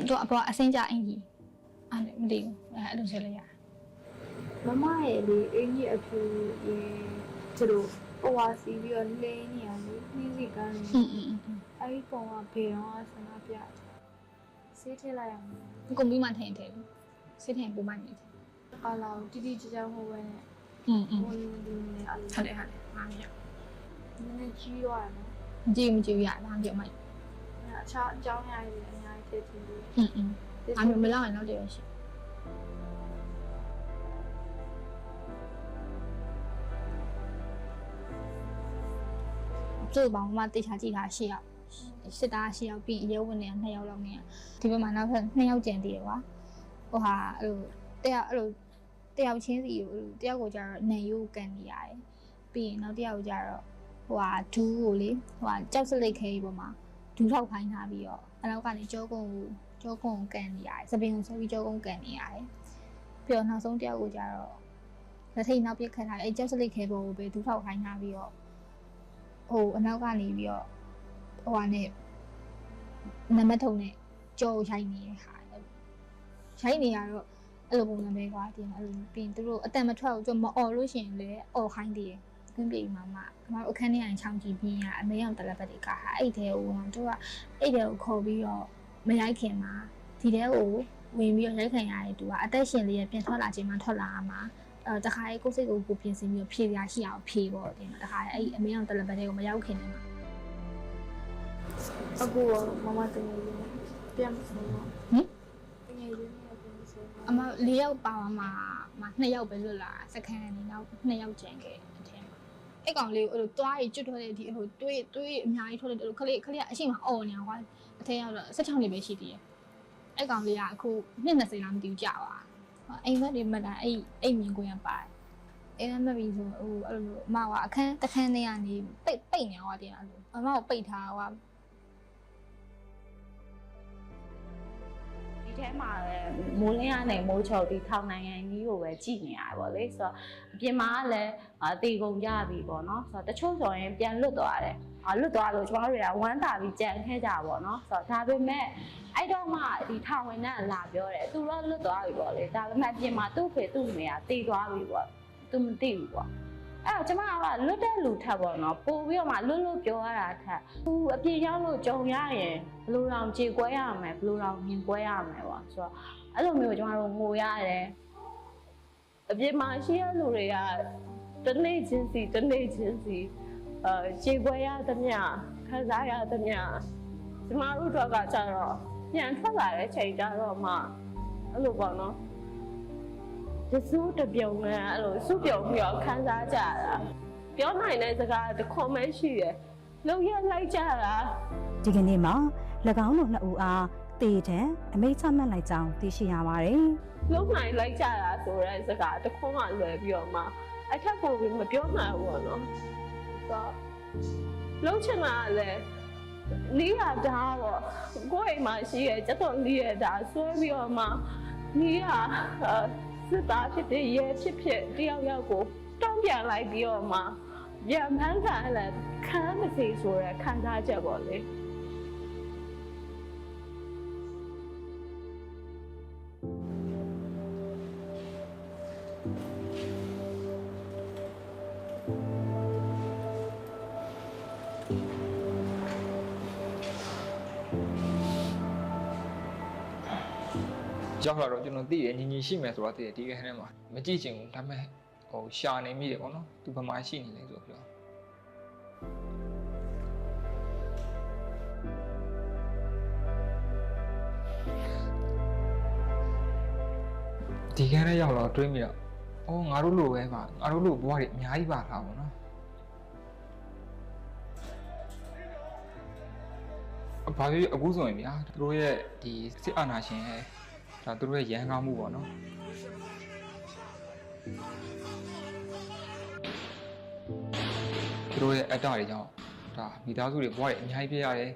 တော့အပေါ်အစင်းကြအင်ကြီးအဲ့မသိဘူးအဲ့လိုဆက်လိုက်ရမမရဲ့လေအင်ကြီးအဖြူရေသူတို့ဟိုဟာစီပြီးတော့လဲနေရလေနှင်းစီကန်းအဲ့ဒီပုံကဖေတော့ဆန္ဒပြဆေးထည့်လိုက်ရမယ်ကုန်ပြီးမှထည့်ဆေးထည့်ပုံမှန်နေတယ်ကာလာတီတီကြဟိုပဲနဲ့ဝင်ဒီနဲ့အဲ့လိုဟုတ်တယ်အားရနည်းနည်းကြီးသွားတယ်နော်မကြည့်ရလားပြောမှအခြားအကြောင်းအရာတွေအများကြီးထည့်ပြီးအားမျိုးမလောက်ရင်တော့တည်းရှိသူ့ဘောင်မှာတေချာကြည့်တာရှိရစစ်သားရှိရောက်ပြီးရဲဝင်နေ2ယောက်လောက်နေဒီဘက်မှာနောက်ထပ်2ယောက်ကျန်သေးတယ်ကွာအဲ့လိုတယောက်ချင်းစီကိုတယောက်ကိုကျတော့နေရိုးကန်နေရတယ်ပြီးရင်နောက်တယောက်ကျတော့ဒူးကိုလေကြောက်စလိတ်ခဲပေါ်မှာဒူးထောက်ခိုင်းထားပြီးတော့အနောက်ကနေကြောကုန်းကန်နေရတယ်စပင်းကိုဆွဲပြီးကြောကုန်းကန်နေရတယ်ပြီးတော့နောက်ဆုံးတယောက်ကိုကျတော့လက်ထိတ်နောက်ပြက်ခတ်ထားအဲ့ကြောက်စလိတ်ခဲပေါ်ကိုပဲဒူးထောက်ခိုင်းထားပြီးတော့အနောက်ကနေပြီးတော့နဲ့နံပါတ်ထုံနဲ့ကြောရိုက်နေတဲ့ဟာရိုက်နေရတော့အဲ့လိုပုံစံပဲကွာဒီအဲ့လိုပြီးသူတို့အတန်မထွက်ဘူးမအော်လို့ရှိရင်လည်းအော်ခိုင်းသေးတယ်ကွင်းပြေမှာအမတို့အခန်းထဲရင်ချောင်းကြည့်ပြီးရအမေအောင်တလက်ပတ်တွေကဟာအဲ့တဲကိုသူကအဲ့တဲကိုခေါ်ပြီးတော့မရိုက်ခင်မှာဒီတဲကိုဝင်ပြီးတော့ရိုက်ခံရတယ်သူကအသက်ရှင်လေးရပြန်ထွက်လာခြင်းမှထွက်လာမှာတခါလေးကိုယ်စိတ်ကိုပြင်ဆင်ပြီးဖြေရရှိအောင်ဖြေပေါ့ဒီမှာတခါအဲ့အမေအောင်တလက်ပတ်တွေကိုမရောက်ခင်နေမှာ Aku mama tengah tiang semua. Tengah ini aku semua. အမ၄ယောက်ပါမှာ2ယောက်ပဲလွတ်လာစကန်နေတော့2ယောက်ကျန်ခဲ့အထက်မှာအဲ့ကောင်လေးကိုအဲ့လိုတွားရီကျွတ်ထွက်တဲ့အထိအဲ့လိုတွေးအများကြီးထွက်တဲ့အဲ့လိုခလေးကအရှိမအော်နေတာကွာအထက်ရောက်တော့16နှစ်ပဲရှိသေးတယ်အဲ့ကောင်လေးကအခု20လောက်မသိဘူးကြာပါအိမ်မက်တွေမလာအိမ်မြင်ကိုရပါတယ်အိမ်မက်ပြီးဆိုဟိုအဲ့လိုအမကအခန်းတခန်းထဲကနေပိတ်နေသွားတယ်အဲ့လိုအမကိုပိတ်ထားကွာဒီထဲမှာမိုးလင်းရနိုင်မိုးချော်ပြီးထောင်နိုင်ငံကြီးကိုပဲကြည်နေရတယ်ပေါ့လေဆိုတော့အပြင်မှာလည်းတေကုန်ကြပြီပေါ့နော်ဆိုတော့တချို့ဆိုရင်ပြန်လွတ်သွားတယ်လွတ်သွားလို့ကျွန်တော်တို့ကဝမ်းသာပြီးကြံခဲ့ကြပါတော့ဆိုတော့ဒါပေမဲ့အဲ့တော့မှဒီထောင်ဝင်နဲ့လာပြောတယ်သူတော့လွတ်သွားပြီပေါ့လေဒါပေမဲ့အပြင်မှာသူ့ဖေသူ့မေကတေသွားပြီပေါ့သူမသိဘူးပေါ့အဲ့တော့ကျမကလွတ်တဲ့လူထက်ပေါ့နော်ပို့ပြီးတော့မှလွတ်ပြောရတာထက်သူအပြင်ရောက်လို့ကြုံရရင်ဘယ်လိုတောင်ကြေကွဲရမယ်ဘယ်လိုတောင်မြင်ကွဲရမယ်ပေါ့ဆိုတော့အဲ့လိုမျိုးကျမတို့ငိုရတယ်အပြင်မှာရှိရလူတွေကတနေ့ချင်းစီကြေကွဲရသမျှခံစားရသမျှကျမတို့တော့ကကြတော့ပြန်ထွက်လာတဲ့ချိန်ကြတော့မှအဲ့လိုပေါ့နော်တစိုးတပြုံနဲ့အဲ့လိုစုပြုံပြီးတော့ခန်းစားကြတာပြောနိုင်တဲ့စကားတစ်ခွန်ပဲရှိရယ်လုံရလိုက်ကြတာဒီကနေ့မှာ၎င်းတို့နှစ်ဦးအားတေတဲ့အမိန့်ချမှတ်လိုက်ကြောင်းသိရှိရပါတယ်လုံနိုင်လိုက်ကြတာဆိုတဲ့စကားတစ်ခွန်မှလွယ်ပြီးတော့မှအထက်ကိုမပြောနိုင်ဘူးပေါ့နော်ဆိုတော့လုံချင်တာလည်းနီးရတာပေါ့ကိုယ့်အိမ်မှာရှိရကျတော့နီးရတာဆွဲပြီးတော့မှနီးရစစ်သားဖြစ်တဲ့ရဲဖြစ်တယောက်ကိုတောင်းပြန်လိုက်ပြီးတော့မှပြန်မှန်းခံလည်းခံမစီဆိုရဲခံစားချက်ပေါ့လေရောက်လာတော့ကျွန်တော်သိရညီရှိမယ်ဆိုတော့သိတယ်ဒီကနေ့မှာမကြည့်ချင်ဘူးဒါပေမဲ့ဟိုရှာနေမိတယ်ပေါ့နော်သူဘယ်မှာရှိနေလဲဆိုတော့ပြောဒီကနေ့ရောက်လာတွေးမိတော့အော်ငါတို့လိုပဲပါငါတို့လိုဘဝတွေအများကြီးပါလာပေါ့နော်ဘာဖြစ်အခုဆိုရင်ဗျာသူတို့ရဲ့ဒီစစ်အာဏာရှင်ရဲ့ဒါသူတို့ရဲ့ရန်ကားမှုပေါ့နော်သူတို့ရဲ့အတ္တတွေကြောင့်ဒါမိသားစုတွေဘဝတွေအများကြီးပြရတယ်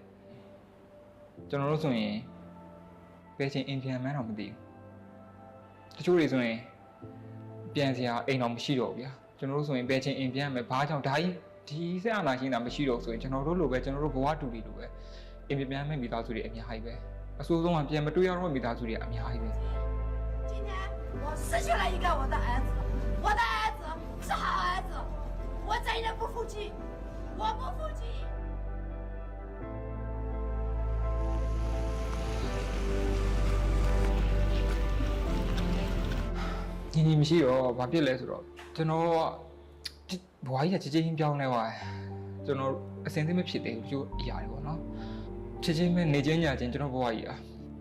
ကျွန်တော်တို့ဆိုရင်ဘယ်ချင်းအင်ပြန်မှန်းတော့မသိဘူးတချို့တွေဆိုရင်ပြန်စရာအိမ်တော်မရှိတော့ဘူးဗျာကျွန်တော်တို့ဆိုရင်ဘယ်ချင်းအင်ပြန်မယ်ဘာကြောင့်ဒါကြီးဒီစစ်အာဏာရှင်တာမရှိတော့ဆိုရင်ကျွန်တော်တို့လိုပဲကျွန်တော်တို့ဘဝတူတွေလိုပဲအင်ပြန်မဲ့မိသားစုတွေအများကြီးပဲအဆိုးဆုံးကပြန်မတွေ့ရတော့မိသားစုတွေအများကြီးပဲ今天我失去了一个我的儿子是好儿子我真的不服气我不服气ညီမရှိတော့ဘာဖြစ်လဲဆိုတော့ကျွန်တော်ဘွားကြီးကချစ်ချင်းပြောင်းနေသွားတယ်ကျွန်တော်အစင်သစ်မဖြစ်သေးဘူးကျိုးအရာတွေပေါ့နော်ချစ်ချင်းပဲနေချင်းညာချင်းကျွန်တော်ဘွားကြီး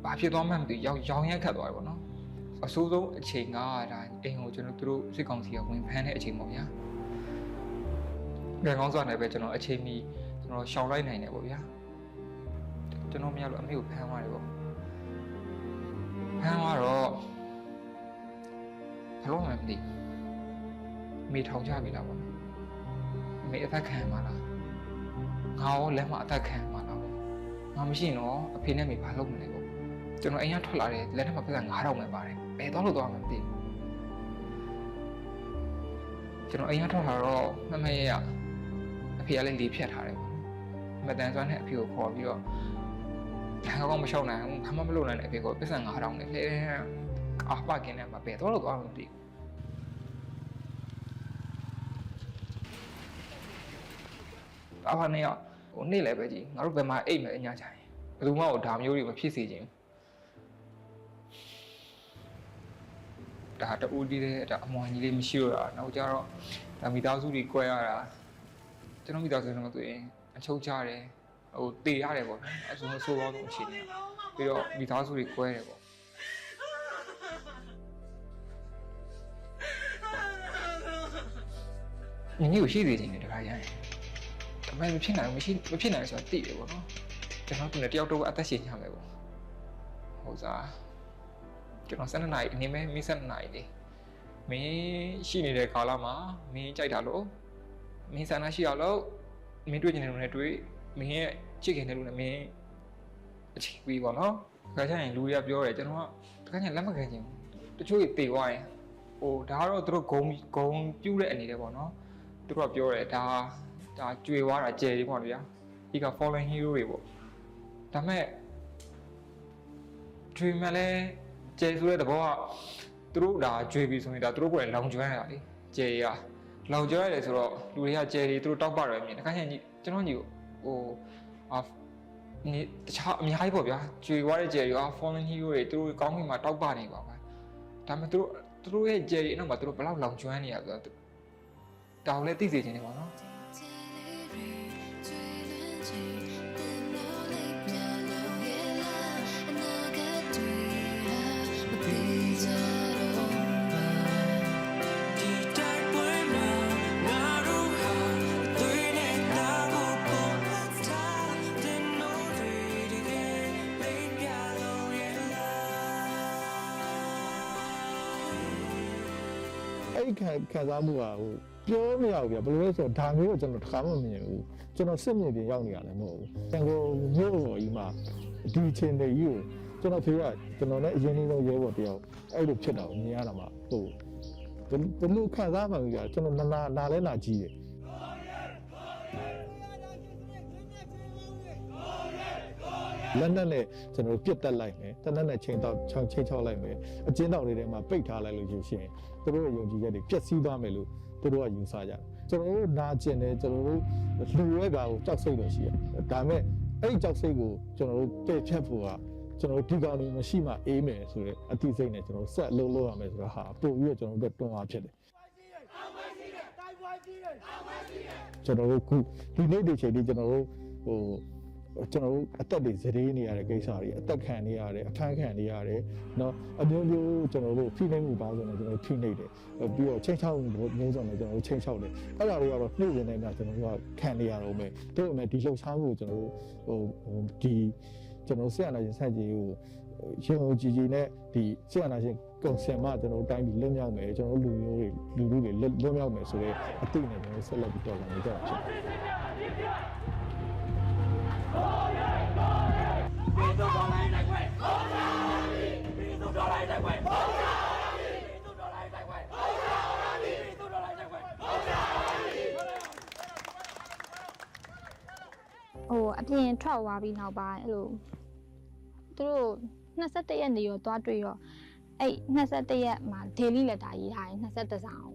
ဘာဖြစ်သွားမှမသိရောင်ရက်ခတ်သွားတယ်ပေါ့နော်အဆိုးဆုံးအချိန်ကဒါအိမ်ကိုကျွန်တော်တို့စစ်ကောင်စီကဝင်ဖမ်းတဲ့အချိန်ပေါ့ဗျာဘယ်ကောင်းစွာနဲ့ပဲကျွန်တော်အချိန်မီကျွန်တော်ရှောင်လိုက်နိုင်တယ်ပေါ့ဗျာကျွန်တော်မရလို့အမေကိုဖမ်းသွားတယ်ပေါ့ဖမ်းသွားတော့ဘလို့မှမသိမိထောင်ကြပြီလားပေါ့မိအသက်ခံမှာလားငါရောလက်မအသက်ခံမှာလားငါမရှိရင်တော့အဖေနဲ့မိဘာလုပ်မလဲပေါ့ကျွန်တော်အိမ်ကထွက်လာတယ်လက်ထဲမှာပတ်စံ9000ပဲပါတယ်ဘယ်တော့လို့သွားမှမသိကျွန်တော်အိမ်ကထွက်လာတော့မမရအဖေကလည်းလေဖြတ်ထားတယ်ပေါ့မတန်စွမ်းနဲ့အဖေကိုခေါ်ပြီးတော့ဘာကောင်းမရှောက်နိုင်ဘူးဘာမှမလုပ်နိုင်တဲ့အဖေကိုပတ်စံ9000နဲ့လှဲအာပါကင်းနဲ့မပဲတော့လို့သွားမှမသိအဖာနေရဟိုနေ့လည်းပဲကြီးငါတို့ဘယ်မှာအိတ်မယ်အညာချိုင်ဘယ်သူမှဟိုဒါမျိုးတွေမဖြစ်စေချင်ဒါတူဒီတဲ့ဒါအမွန်ကြီးလေးမရှိတော့တာနောက်ကြတော့ဒါမိသားစုတွေ꿰ရတာကျွန်တော်မိသားစုတွေဆိုရင်အချုပ်ချတယ် ဟိုတေရတယ်ပေါ့နော်အဆိုးကောင်းဆုံးအခြေအနေပြီးတော့မိသားစုတွေကွဲတယ်ပေါ့ညီကိုရှိသေးတယ်တခါရရင်ဒါပေမဲ့မဖြစ်နိုင်ဘူးမဖြစ်နိုင်ဆိုတာသိတယ်ပေါ့နော်ကျွန်တော်သူနဲ့တယောက်တော့အသက်ရှင်ရမယ်ပေါ့ဟုတ်စားကျွန်တော်12နာရီအနေနဲ့မင်း12နာရီလေမင်းရှိနေတဲ့ကာလမှာမင်းကြိုက်တာလို့မင်းဆန္ဒရှိရလို့မင်းတွေ့ကျင်တဲ့လူနဲ့တွေ့မင်းရဲ့ချစ်ခင်တဲ့လူနဲ့မင်းအချစ်ပြီးပေါ့နော်ခါကျရင်လူတွေကပြောတယ်ကျွန်တော်ကတခါကျရင်လက်မခံချင်ဘူးတချို့တွေတေသွားရင်ဟိုဒါကတော့သူတို့ဂုံပြူးတဲ့အနေနဲ့ပေါ့နော်သူတို့ကပြောတယ်ဒါကြွေသွားတာကြယ်လေးပေါ့ဗျာဒီက fallen hero တွေပေါ့ဒါမဲ့ကြွေမှလည်းကြယ်ဆိုတဲ့သဘောကသူတို့ဒါကြွေပြီဆိုရင်ဒါသူတို့ကိုယ်လောင်ကျွမ်းရတာလေကြယ်ရလောင်ကျွမ်းရတယ်ဆိုတော့လူတွေကကြယ်တွေသူတို့တောက်ပတယ်မြင်တခါကျရင်ကျွန်တော်ညီကိုဟိုတခြားအများကြီးပေါ့ဗျာကြွေသွားတဲ့ကြယ်တွေက fallen hero တွေသူတို့ကောင်းကင်မှာတောက်ပနေပါပဲဒါပေမဲ့သူတို့ရဲ့ကြယ်တွေအနောက်မှာသူတို့ဘယ်လောက်လောင်ကျွမ်းနေရဆိုတော့တောင်လည်းသိစေချင်တယ်ပေါ့နော်ခံစားမှုကဟိုပြောမရဘူးဗျဘယ်လိုလဲဆိုတော့ဒါမျိုးကိုကျွန်တော်တစ်ခါမှမမြင်ဘူးကျွန်တော်စစ်မြေပြင်ရောက်နေရတယ်မဟုတ်ဘူးတန်ကိုမြို့တော်ကြီးမှာဒီချင်းတွေကြီးကိုကျွန်တော်ဖေကကျွန်တော်နဲ့အရင်ဆုံးရဲဘော်တယောက်အဲ့လိုဖြစ်တာကိုမြင်ရတာမှဟိုဘယ်လိုခံစားမှမကြကျွန်တော်နာလဲနာကြီးတယ်လက်နက်နဲ့ကျွန်တော်ပြတ်တက်လိုက်မယ်တနက်နဲ့ချိန်ချောက်လိုက်မယ်အကျဉ်းတော်တွေထဲမှာပိတ်ထားလိုက်လို့ရှိရင်သူတို့ရဲ့ယုံကြည်ချက်တွေပျက်စီးသွားမယ်လို့သူတို့ကယူဆကြတယ်ကျွန်တော်တို့နာကျင်တယ်ကျွန်တော်တို့လူရဲကာကိုကြောက်စိတ်လို့ရှိရတယ်ဒါပေမဲ့အဲ့ဒီကြောက်စိတ်ကိုကျွန်တော်တို့ပယ်ဖြတ်ဖို့ကကျွန်တော်တို့ဒီကောင်တွေမရှိမှအေးမယ်ဆိုတဲ့အသိစိတ်နဲ့ကျွန်တော်ဆက်လုပ်ရမယ်ဆိုတော့ဟာပို့ပြီးတော့ကျွန်တော်တို့တွန်းအားဖြစ်တယ်ကျွန်တော်တို့ခုဒီနေ့ဒီချိန်လေးကျွန်တော်တို့ဟိုကျွန်တော်တို့အသက်တွေဇရေးနေရတဲ့ကိစ္စတွေအသက်ခံနေရတယ်အခန်းခံနေရတယ်เนาะအမျိုးမျိုးကျွန်တော်တို့ဖိနှိပ်မှုပါဆိုတော့ကျွန်တော်တို့ဖိနှိပ်တယ်ပြီးတော့ချိန်ချောက်မှုမျိုးစုံနဲ့ကျွန်တော်တို့ချိန်ချောက်တယ်အဲ့ဒါတွေကတော့နှိမ့်နေနေတာကျွန်တော်တို့ကခံနေရတော့မယ်တို့အမေဒီလှုပ်ရှားမှုကိုကျွန်တော်တို့ဒီကျွန်တော်ဆက်အနာရှင်ဆက်ကြီးကိုရုံကြီးနဲ့ဒီဆက်အနာရှင်ကုန်စင်မှကျွန်တော်တို့တိုင်းပြည်လွတ်မြောက်မယ်ကျွန်တော်တို့လူမျိုးတွေလွတ်မြောက်မယ်ဆိုတဲ့အသိနဲ့ကျွန်တော်ဆက်လက်ပြီးတော်လှန်နေကြတာဖြစ်တယ်ဟိုအပြင်ထွက်သွားပြီးနောက်ပိုင်းအဲ့လိုသူတို့21ရက်နေရောသွားတွေ့ရောအဲ့21ရက်မှာ daily letter ရေးထားတယ်21ဆောင်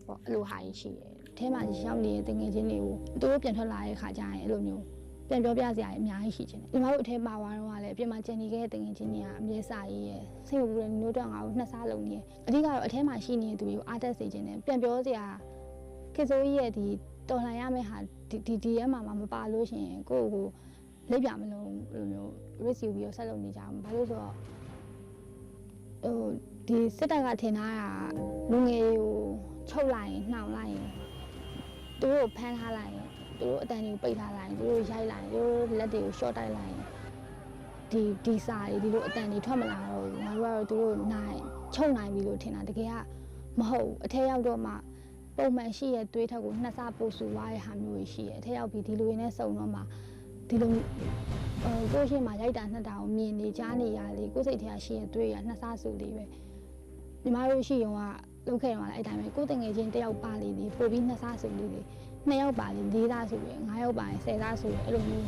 ပေါ့အဲ့လိုဟာကြီးရှိတယ်အဲထဲမှာရောက်နေတဲ့တငယ်ချင်းတွေကိုသူတို့ပြန်ထွက်လာတဲ့ခါကျရင်အဲ့လိုမျိုးပြန်ပြောပြစရာအများကြီးရှိချင်တယ်ဒီမှာတို့အထဲမှာသွားတော့ကလည်းအပြင်မှာကျန်နေခဲ့တဲ့တငယ်ချင်းတွေကအမြဲစာရေးရယ်စိတ်ဝင်ပြီးတော့ငါ့ကိုနှစ်စားလုံးနေအဓိကတော့အထဲမှာရှိနေတဲ့သူတွေကိုအားတက်စေချင်တယ်ပြန်ပြောစရာခေစိုးကြီးရဲ့ဒီတော်လှန်ရမယ့်ဟာဒီရဲမှာမပါလို့ရှိရင်ကိုယ့်ကိုလက်ပြမလုံးလိုမျိုး risk ယူပြီးတော့ဆက်လုပ်နေကြအောင်ဘာလို့ဆိုတော့ဟိုဒီစစ်တပ်ကထင်ထားတာလူငယ်တွေကိုချုပ်လိုက်ရင်နှောင်လိုက်ရင်သူတို့ဖမ်းထားလိုက်ရင်သူတို့အတန်တွေကိုပိတ်ထားလိုက်ရင်သူတို့ရိုက်လိုက်ရင်သူတို့လက်တွေကို short တိုက်လိုက်ရင်ဒီစာတွေဒီလိုအတန်တွေထွက်မလာတော့ဘူးငါတို့ကတော့သူတို့နိုင်ချုပ်နိုင်ပြီလို့ထင်တာတကယ်ကမဟုတ်အထက်ရောက်တော့မှပုံမှန်ရှိရဲ့သွေးထက်ကိုနှစ်ဆပိုဆူသွားတဲ့ဟာမျိုးတွေရှိရဲ့အထက်ရောက်ပြီးဒီလိုရင်းနဲ့စုံတော့မှဒီလိုကိုယ့်ရှိမှရိုက်တာနှစ်တာကိုမြင်နေကြားနေရလေကိုယ့်စိတ်ထဲရှိရဲ့သွေးရနှစ်ဆဆူလေးပဲညီမတို့ရှိရုံကလုပ်ခဲ့တော့လည်းအဲ့တိုင်းပဲကိုယ်တငယ်ချင်းတယောက်ပါလေပို့ပြီးနှစ်ဆဆူလေးလေနှစ်ယောက်ပါလေ၄ဆဆူလေ၅ယောက်ပါရင်10ဆဆူလေအဲ့လိုမျိုး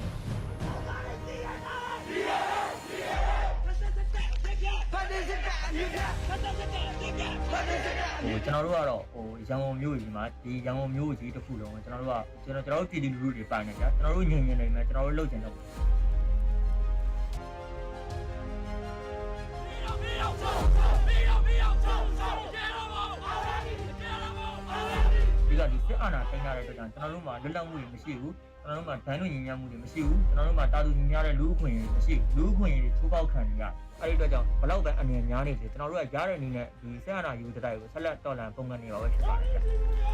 ကျွန်တော်တို့ကတော့ဟိုရန်ကုန်မြို့ကြီးမှာဒီရန်ကုန်မြို့ကြီးတစ်ခုလုံးကျွန်တော်တို့ပြည်သူလူထုတွေပိုင်နေကြကျွန်တော်တို့ညင်နေမယ်ကျွန်တော်တို့လုပ်ချင်တော့ဒီကဒီ စစ်အာဏာသိမ်းထားတဲ့အတွက်ကြောင့်ကျွန်တော်တို့မှာလွတ်လပ်မှုတွေမရှိဘူးကျွန်တော်တို့မှာဒဏ်ညဉ့်ညံ့မှုတွေမရှိဘူးကျွန်တော်တို့မှာတာသူညီများတဲ့လူ့အခွင့်အရေးမရှိဘူးလူ့အခွင့်အရေးတွေချိုးဖောက်ခံနေရအဲ့ဒီအတွက်ကြောင့်ဘလောက်ပဲအနေနဲ့များနေစေကျွန်တော်တို့ကရတဲ့အနေနဲ့ဒီစစ်အာဏာယူတဲ့တိုက်ကိုဆက်လက်တော်လှန်ပုံမှန်နေပါပဲဖြစ်ပါတယ်ခင်ဗျာ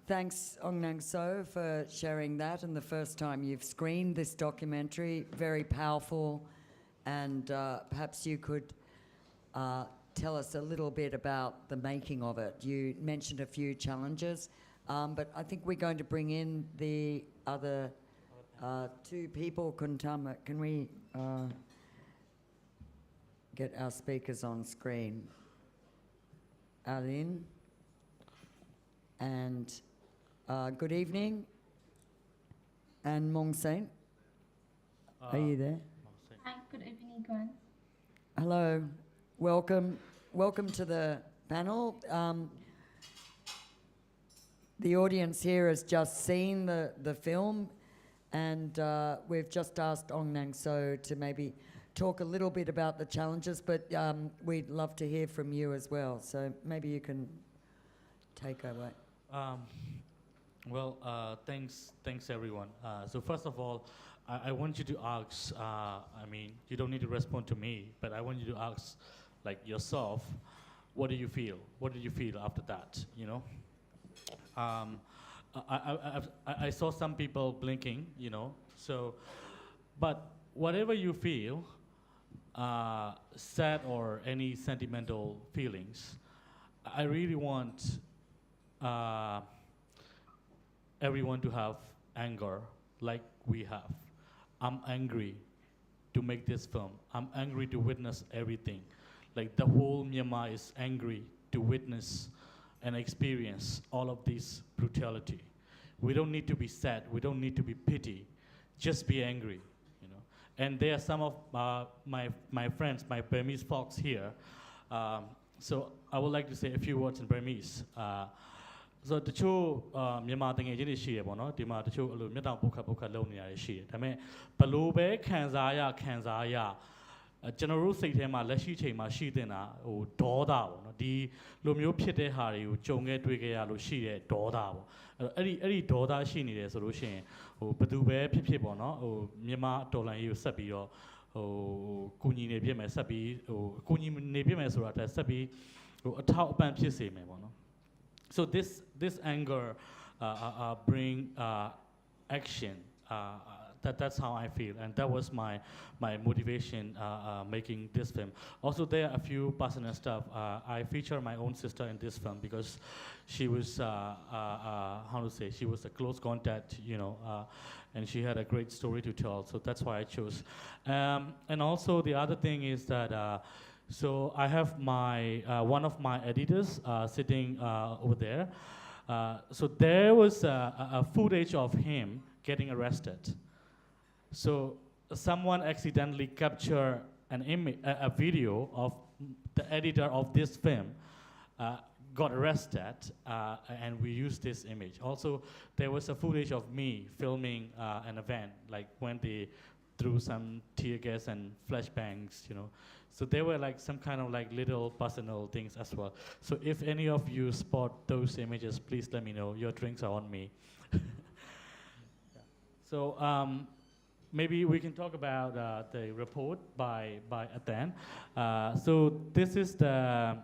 Thanks, Aung Naing Soe, for sharing that, and the first time you've screened this documentary. Very powerful, and perhaps you could tell us a little bit about the making of it. You mentioned a few challenges, but I think we're going to bring in the other two people. Kuntama, can we get our speakers on screen? Aline and good evening. And Mong Saint, are you there? Hi, good evening, Gwen. Hello, welcome to the panel. The audience here has just seen the film, and we've just asked Aung Naing Soe to maybe talk a little bit about the challenges, but we'd love to hear from you as well. So maybe you can take over. Thanks everyone. So first of all, I want you to ask, I mean, you don't need to respond to me, but I want you to ask, like, yourself, what do you feel? What did you feel after that, you know? I saw some people blinking, you know, so, but whatever you feel, sad or any sentimental feelings, I really want everyone to have anger like we have. I'm angry to make this film. I'm angry to witness everything. Like the whole Myanmar is angry to witness and experience all of this brutality. We don't need to be sad. We don't need to be pity. Just be angry, you know. And there are some of my friends, my Burmese folks here. So I would like to say a few words in Burmese. So the two Myanmar thing is here, bono. The ma the two alu meta boka boka loan ya is here. That means below be Kanzaya ကျွန်တော်တို့စိတ်ထဲမှာလက်ရှိချိန်မှာရှိတင်တာဟိုဒေါသပေါ့နော်ဒီလိုမျိုးဖြစ်တဲ့ဟာတွေကိုကြုံခဲ့တွေ့ခဲ့ရလို့ရှိတဲ့ဒေါသပေါ့အဲ့ဒီဒေါသရှိနေတယ်ဆိုလို့ရှိရင်ဟိုဘယ်သူပဲဖြစ်ပေါ့နော်ဟိုမြန်မာတော်လှန်ရေးကိုဆက်ပြီးတော့ဟိုကူညီနေပြမယ်ဆက်ပြီးဟိုကူညီနေပြမယ်ဆိုတာတက်ဆက်ပြီးဟိုအထောက်အပံ့ဖြစ်စေမယ်ပေါ့နော် so this anger bring action that's how I feel, and that was my motivation making this film. Also, there are a few personal stuff. I feature my own sister in this film because she was how to say, she was a close contact, you know, and she had a great story to tell. So that's why I chose. And also the other thing is that so I have my one of my editors sitting over there. So there was a footage of him getting arrested. So someone accidentally captured an image, a video of the editor of this film got arrested, and we used this image. Also, there was a footage of me filming an event, like when they threw some tear gas and flashbangs, you know. So there were like some kind of like little personal things as well. So if any of you spot those images, please let me know. Your drinks are on me. So. Maybe we can talk about the report by Atan. So this is the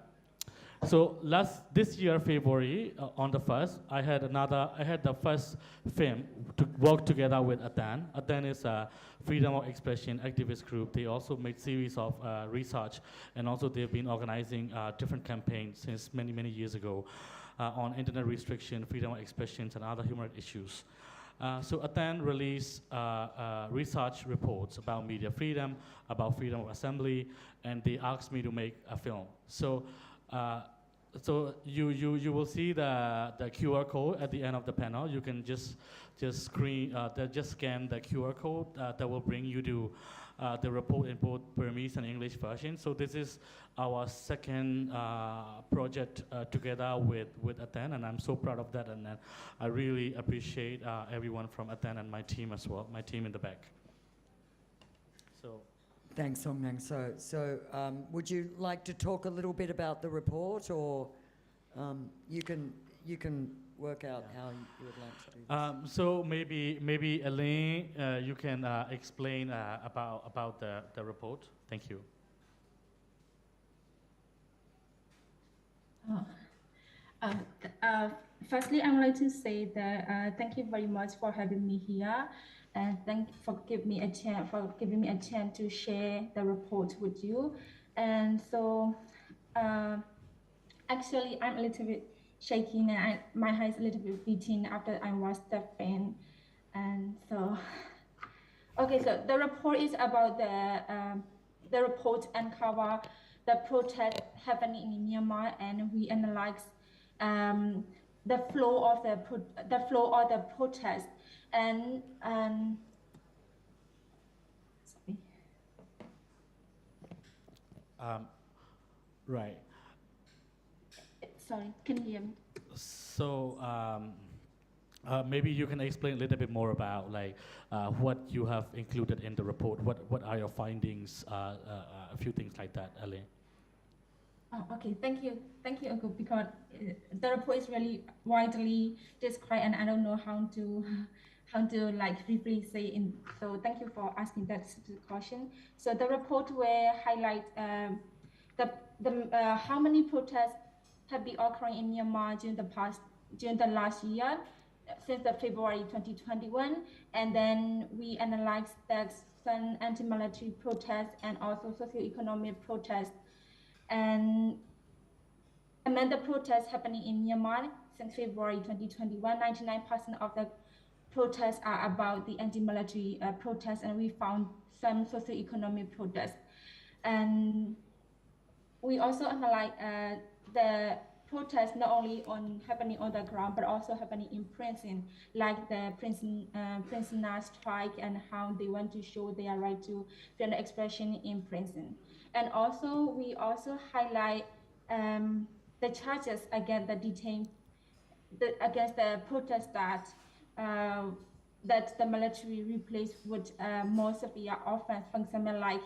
this year February on the 1st I had the first film to work together with Atan. Atan is a freedom of expression activist group. They also made series of research, and also they've been organizing different campaigns since many years ago on internet restriction, freedom of expressions, and other human rights issues. So Atan released research reports about media freedom, about freedom of assembly, and they asked me to make a film. So, so you will see the QR code at the end of the panel. You can just scan the QR code that will bring you to the report in both Burmese and English version. So this is our second project together with Atan, and I'm so proud of that, and I really appreciate everyone from Atan and my team as well, my team in the back. So. Thanks, Aung Naing Soe. So would you like to talk a little bit about the report, or you can work out how you would like to do this? So maybe Elaine, you can explain about the report. Thank you. Firstly, I would like to say that thank you very much for having me here, and thank you for giving me a chance to share the report with you. And so, actually, I'm a little bit shaking, and my heart is a little bit beating after I watched the film. And so, okay, so the report is about the report uncover the protest happening in Myanmar, and we analyze the flow of the protest, and sorry. Right. Sorry, can you hear me? So maybe you can explain a little bit more about like what you have included in the report. What are your findings? A few things like that, Elaine. Oh, okay, thank you, Uncle, because the report is really widely described, and I don't know how to like briefly say in. So thank you for asking that question. So the report will highlight how many protests have been occurring in Myanmar during the last year, since the February 2021, and then we analyzed that some anti-military protests and also socio-economic protests. And among the protests happening in Myanmar since February 2021, 99% of the protests are about the anti-military protests, and we found some socio-economic protests. And we also analyze the protests not only happening on the ground, but also happening in prison, like the prisoner strike and how they want to show their right to freedom of expression in prison. And also, we also highlight the charges against the detained, against the protesters that the military replaced with more severe offense, for example, like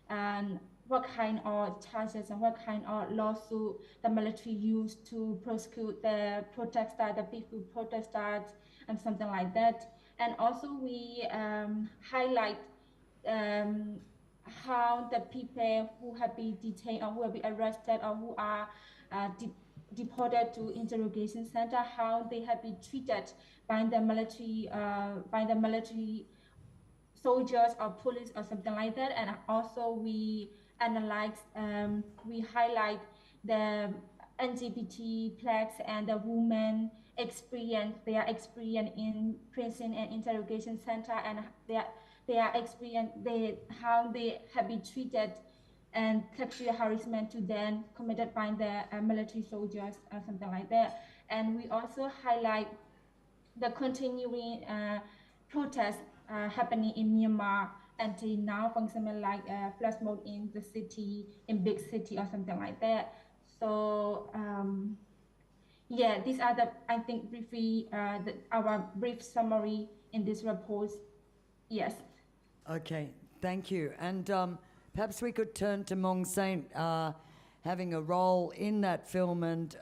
and what kind of charges and what kind of lawsuit the military used to prosecute the protesters, the peaceful protesters, and something like that. And also we highlight how the people who have been detained or who have been arrested or who are deported to interrogation center, how they have been treated by the military soldiers or police or something like that. And also we analyze, we highlight the LGBT plus and the women experience, their experience in prison and interrogation center, and their experience, how they have been treated and sexual harassment to them committed by the military soldiers or something like that. And we also highlight the continuing protests happening in Myanmar until now, for example, like flash mob in the city, in big city or something like that. So yeah, these are the, I think, briefly our brief summary in this report. Yes. Okay, thank you. And perhaps we could turn to Mong Saint having a role in that film, and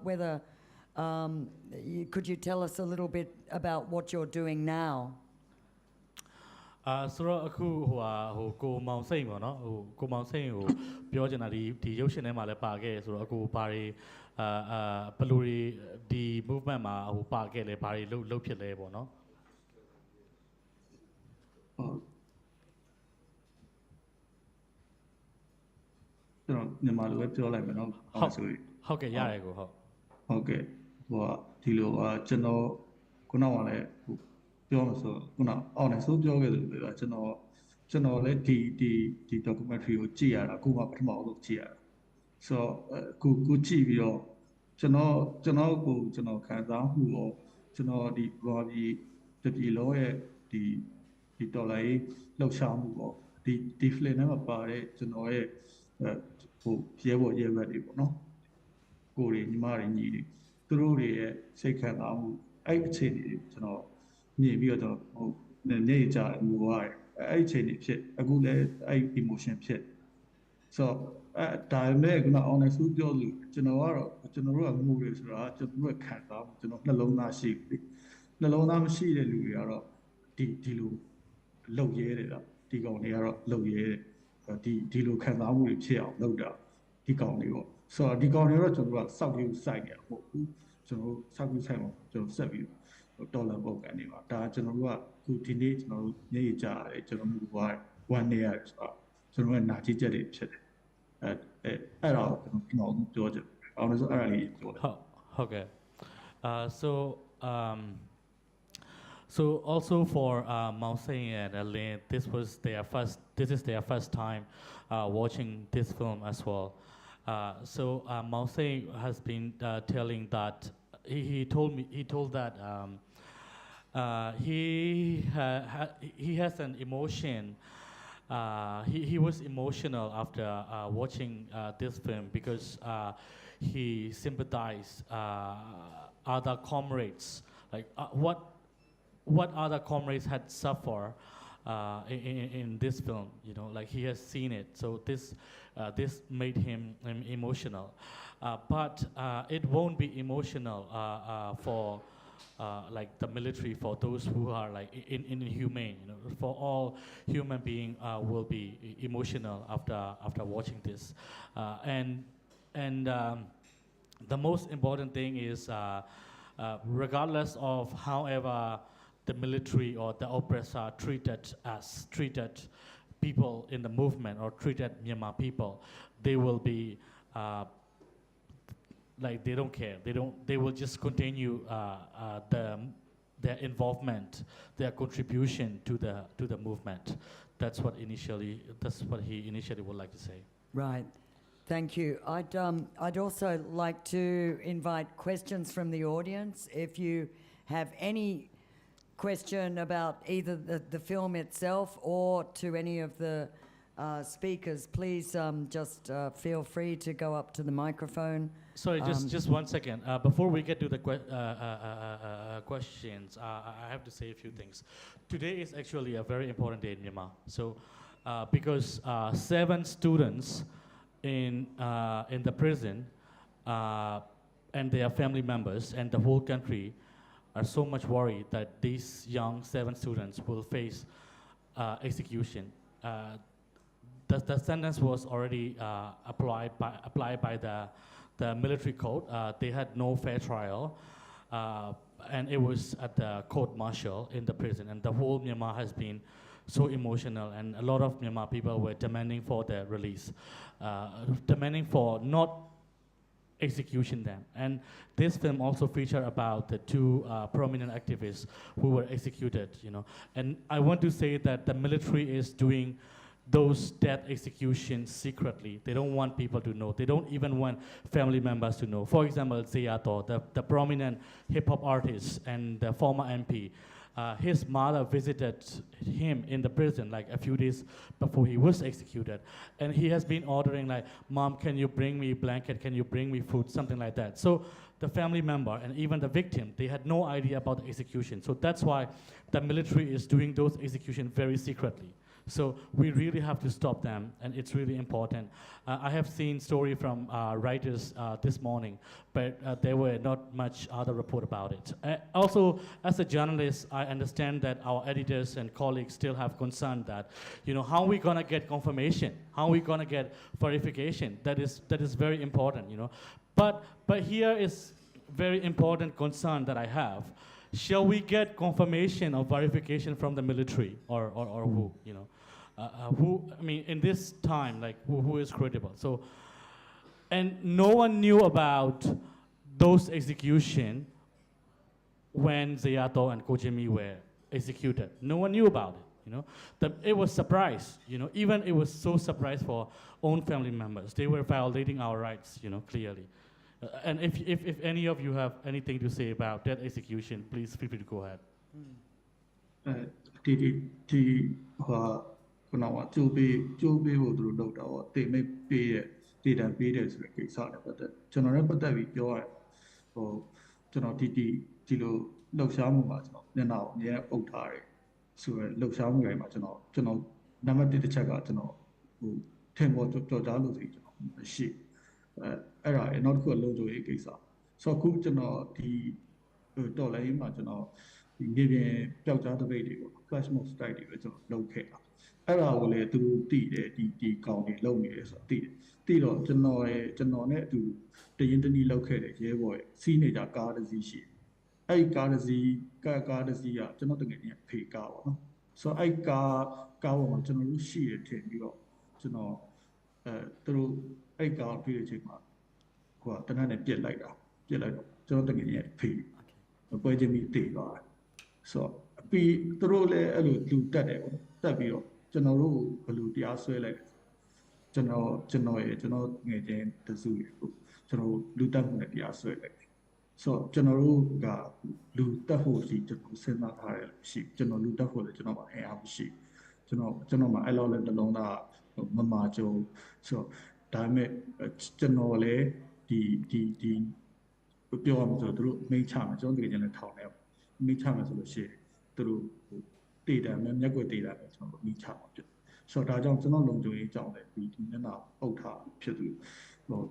whether could you tell us a little bit about what you're doing now? ဆိုတော့အခုကိုမောင်စိန်ပေါ့နော်ကိုမောင်စိန်ကိုပြောချင်တာဒီရုပ်ရှင်ထဲမှာလည်းပါခဲ့ဆိုတော့အခုဘာတွေဘယ်လိုတွေဒီ movement မှာပါခဲ့လဲဘာတွေလုပ်ဖြစ်လဲပေါ့နော်ကျွန်တော်မြန်မာလိုပဲပြောလိုက်မယ်နော်ဟုတ်ကဲ့ရတယ်ကိုဟုတ်ကဲ့ဒီလိုကျွန်တော်ခုနကလည်းပြောလို့ဆိုခုနအော်နဲ့ဆိုပြောခဲ့တယ်ပဲကျွန်တော်လည်းဒီ documentary ကိုကြည့်ရတာအခုမှပထမဆုံးကြည့်ရတာဆိုတော့ကိုကြည့်ပြီးတော့ကျွန်တော်ခံစားမှုရောကျွန်တော်ဒီဘာဒီလောရဲ့ဒီတော်လိုင်းလှုပ်ရှားမှုပေါ့ဒီ film ထဲမှာပါတဲ့ကျွန်တော်ရဲ့ရဲဘော်ရဲဘက်တွေပေါ့နော်ကိုတွေညီမတွေညီတွေသူတို့တွေရဲ့စိတ်ခံစားမှုအဲ့အခြေအနေတွေကျွန်တော်မြင်ပြီးတော့နေကြငိုရတယ်အဲ့အခြေအနေဖြစ်အခုလည်းအဲ့ emotion ဖြစ်ဆိုတော့ဒါပေမဲ့ကအောင်နေစုပြောလို့ကျွန်တော်တို့ကငိုတယ်ဆိုတာကျွန်တော်တို့ခံစားမှုကျွန်တော်နှလုံးသားရှိပြီနှလုံးသားမရှိတဲ့လူတွေကတော့ဒီလိုလှုပ်ရဲတယ်လားဒီကောင်တွေကတော့လှုပ်ရဲတယ်ဒီလိုခံစားမှုတွေဖြစ်အောင်လုပ်တာဒီကောင်တွေပေါ့ဆိုတော့ဒီကောင်တွေတော့ကျွန်တော်တို့ကစောက်ပြီးစိုက်နေဟုတ်ဘူးကျွန်တော်တို့စောက်ပြီးစိုက်အောင်ကျွန်တော်ဆက်ပြီးတော်လာပုံကန်နေပါဒါကျွန်တော်တို့ကခုဒီနေ့ကျွန်တော်တို့ညရကြရတယ်ကျွန်တော်တို့က1 day ရတယ်ဆိုတော့ကျွန်တော်ရဲ့နာကြည့်ချက်တွေဖြစ်တယ်အဲ့ဒါကိုကျွန်တော်ပြောချင်အောင်လို့ဆိုအဲ့ဒါလေးပြောတယ်ဟုတ်ကဲ့ so also for Mao Seng and Lin, this is their first time watching this film as well. So Mao Seng has been telling that he told that he has an emotion. He was emotional after watching this film because he sympathized other comrades, like what other comrades had suffered in this film, you know, like he has seen it. So this made him emotional, but it won't be emotional for like the military, for those who are like inhumane. You know, for all human beings will be emotional after watching this, and the most important thing is regardless of however the military or the oppressor treated people in the movement or treated Myanmar people, they will be like they don't care. They will just continue their involvement, their contribution to the movement. That's what he initially would like to say. Right. Thank you. I'd also like to invite questions from the audience. If you have any question about either the film itself or to any of the speakers, please just feel free to go up to the microphone. Sorry, just 1 second. Before we get to the questions, I have to say a few things. Today is actually a very important day in Myanmar. So because 7 students in the prison and their family members and the whole country are so much worried that these young 7 students will face execution. The sentence was already applied by the military code. They had no fair trial, and it was at the court martial in the prison. And the whole Myanmar has been so emotional, and a lot of Myanmar people were demanding for their release, demanding for not execution them. And this film also featured about the 2 prominent activists who were executed, you know. And I want to say that the military is doing those death executions secretly. They don't want people to know. They don't even want family members to know. For example, Zeyato, the prominent hip-hop artist and the former MP, his mother visited him in the prison like a few days before he was executed. And he has been ordering like, Mom, can you bring me blanket? Can you bring me food? Something like that. So the family member and even the victim, they had no idea about the execution. So that's why the military is doing those executions very secretly. So we really have to stop them, and it's really important. I have seen story from writers this morning, but there were not much other report about it. Also, as a journalist, I understand that our editors and colleagues still have concern that, you know, how are we gonna get confirmation? How are we gonna get verification? That is very important, you know. But here is very important concern that I have. Shall we get confirmation or verification from the military or who, you know? Who, I mean, in this time, like, who is credible? So, and no one knew about those execution when Zeyato and Kojimi were executed. No one knew about it, you know? It was surprise, you know? Even it was so surprise for own family members. They were violating our rights, you know, clearly. And if any of you have anything to say about that execution, please feel free to go ahead. ခုနကကြိုးပေးဖို့သူတို့လုပ်တာပေါ့တင်မိတ်ပေးတဲ့ဒေတာပေးတဲ့ဆိုတဲ့ကိစ္စနဲ့ပတ်သက်ကျွန်တော်လည်းပတ်သက်ပြီးပြောရတယ်ဟိုကျွန်တော်ဒီလိုလှုပ်ရှားမှုမှာကျွန်တော်မျက်နှာကိုအများအုပ်ထားတယ်ဆိုရယ်လှုပ်ရှားမှုတွေမှာကျွန်တော်နံပါတ်1တစ်ချက်ကကျွန်တော်ဟိုထင်ပေါ်ကြော်ကြားလို့ဆိုကျွန်တော်မရှိအဲ့ဒါနောက်တစ်ခုကလုံခြုံရေးကိစ္စဆိုတော့အခုကျွန်တော်ဒီတော်လိုင်းမှာကျွန်တော်ဒီမြေပြင်ပျောက်ကြားတပိတ်တွေကို flash mob strike တွေပဲကျွန်တော်လုပ်ခဲ့တာအဲ့ဒါကိုလည်းသူတို့တည်တယ်ဒီကောင်တွေလုံနေတယ်ဆိုတော့တည်တော့ကျွန်တော်နဲ့အတူတရင်တနည်းလောက်ခဲ့တယ်ရဲဘော်ရဲ့စီးနေကြကားတစ်စီးရှိအဲ့ဒီကားတစ်စီးကကျွန်တော်တကယ်ကြီးဖေကားပါနော်ဆိုတော့အဲ့ကားပေါ်မှာကျွန်တော်တို့ရှိရထင်ပြီးတော့ကျွန်တော်သူတို့အဲ့ကားပြေးတဲ့အချိန်မှာဟိုကတနက်နဲ့ပြစ်လိုက်တော့ကျွန်တော်တကယ်ကြီးဖေပွဲချင်းပြီးတည်သွားတယ်ဆိုတော့ပြီးသူတို့လည်းအဲ့လိုလူတက်တယ်ပေါ့တက်ပြီးတော့ကျွန်တော်တို့ဘယ်လိုတရားစွဲလိုက်လဲကျွန်တော်ငယ်ချင်းတစုရေကိုကျွန်တော်လူတက်မှုနဲ့တရားစွဲလိုက်တယ်ဆိုတော့ကျွန်တော်တို့ကလူတက်ဖို့ရှိကျွန်တော်စဉ်းစားထားတယ်ရှိကျွန်တော်လူတက်ဖို့လည်းကျွန်တော်မှာအင်အားမရှိကျွန်တော်မှာအဲ့လိုလည်းတလုံးသားမမာကြုံဆိုတော့ဒါပေမဲ့ကျွန်တော်လည်းဒီပြောရမှာဆိုတော့သူတို့မိတ်ချမှာကျွန်တော်ငယ်ချင်းလည်းထောင်တယ်မိတ်ချမှာဆိုလို့ရှိရင်သူတို့တေးတယ်မျက်ကွယ်တေးတယ်ကျွန်တော်မိချမှာဖြစ်ဆိုတော့ဒါကြောင့်ကျွန်တော်လုံခြုံရေးကြောင့်လည်းဒီမျက်နှာပုတ်ထားဖြစ်သူဟို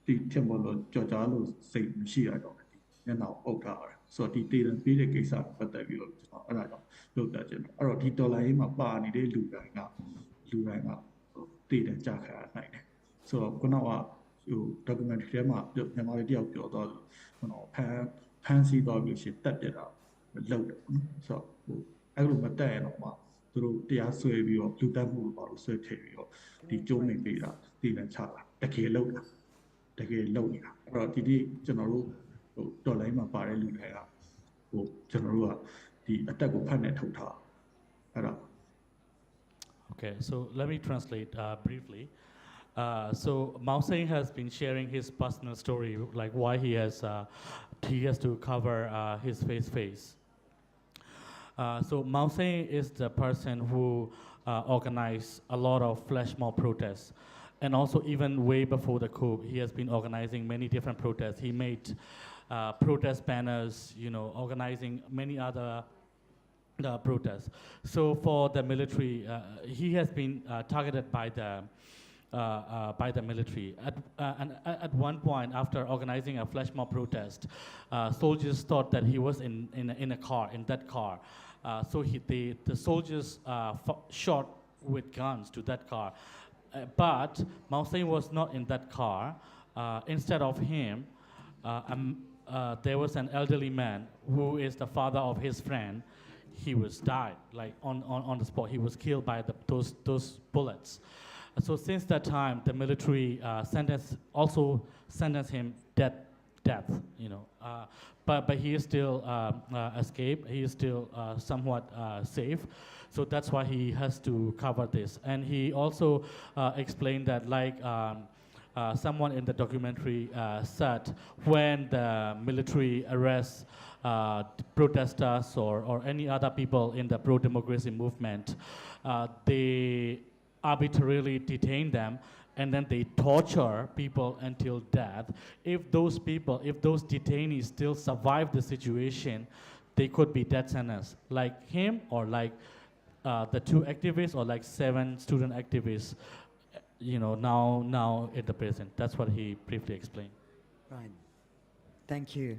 ဒီထင်ပေါ်လို့ကြော်ကြားလို့စိတ်မရှိရတော့တယ်မျက်နှာပုတ်ထားရတယ်ဆိုတော့ဒီတေးတယ်ပြီးတဲ့ကိစ္စပတ်သက်ပြီးတော့ကျွန်တော်အဲ့ဒါကြောင့်လုပ်တတ်ခြင်းအဲ့တော့ဒီဒေါ်လာရေးမှာပါနေတဲ့လူတိုင်းကတေးတယ်ကြာခါနိုင်တယ်ဆိုတော့ခုနကဟို documentary ထဲမှာမြန်မာတွေတယောက်ပြောတော့ခုနကဖန်စီတော့ပြီးရှင်းတက်ပြတာလောက်တယ်နော်ဆိုတော့ဟိုအဲ့လိုမတက်ရင်တော့မှသူတို့တရားစွဲပြီးတော့လူတက်မှုဘာလို့ဆွဲထည့်ပြီးတော့ဒီကျုံးနေပေးတာတည်လန့်ချတာတကယ်လောက်နေတာအဲ့တော့ဒီကျွန်တော်တို့ဟိုတော်လိုင်းမှာပါတဲ့လူတွေကဟိုကျွန်တော်တို့ကဒီအတက်ကိုဖတ်နေထုတ်ထားအဲ့ဒါ Okay, so let me translate briefly. So Mao Seng has been sharing his personal story, like why he has to cover his face. So Mao Seng is the person who organized a lot of flash mob protests, and also even way before the coup, he has been organizing many different protests. He made protest banners, you know, organizing many other protest. So for the military, he has been targeted by the military. At one point, after organizing a flash mob protest, soldiers thought that he was in a car, in that car. So the soldiers shot with guns to that car. But Mao Zedong was not in that car. Instead of him, there was an elderly man who is the father of his friend. He was died, like on the spot. He was killed by those bullets. So since that time, the military also sentenced him death, you know. But he is still escaped. He is still somewhat safe. So that's why he has to cover this. And he also explained that, like someone in the documentary said, when the military arrests protesters or any other people in the pro-democracy movement, they arbitrarily detain them, and then they torture people until death. If those detainees still survive the situation, they could be death sentenced, like him or like the 2 activists or like 7 student activists, you know, now in the prison. That's what he briefly explained. Right. Thank you.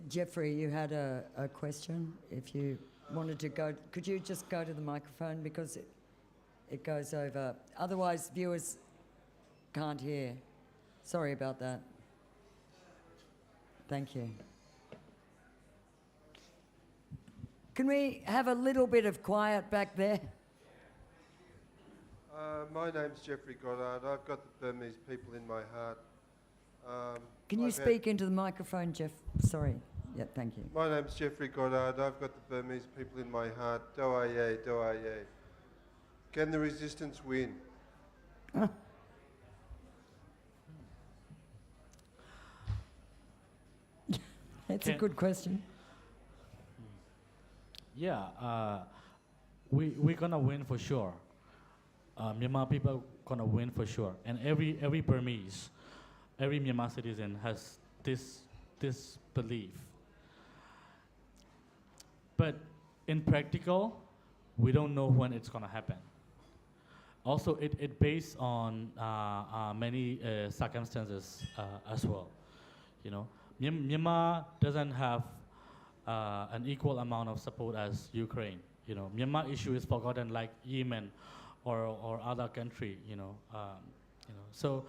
Jeffrey, you had a question. If you wanted to go, could you just go to the microphone because it goes over. Otherwise, viewers can't hear. Sorry about that. Thank you. Can we have a little bit of quiet back there? My name's Jeffrey Goddard. I've got the Burmese people in my heart. Can you speak into the microphone, Jeff? Sorry. Yeah, thank you. My name's Jeffrey Goddard. I've got the Burmese people in my heart. Do-I-ye, do-I-ye. Can the resistance win? That's a good question. Yeah, we're gonna win for sure. Myanmar people gonna win for sure, and every Burmese, every Myanmar citizen has this belief. But in practical, we don't know when it's gonna happen. Also, it based on many circumstances as well. You know, Myanmar doesn't have an equal amount of support as Ukraine. You know, Myanmar issue is forgotten like Yemen or other country. So,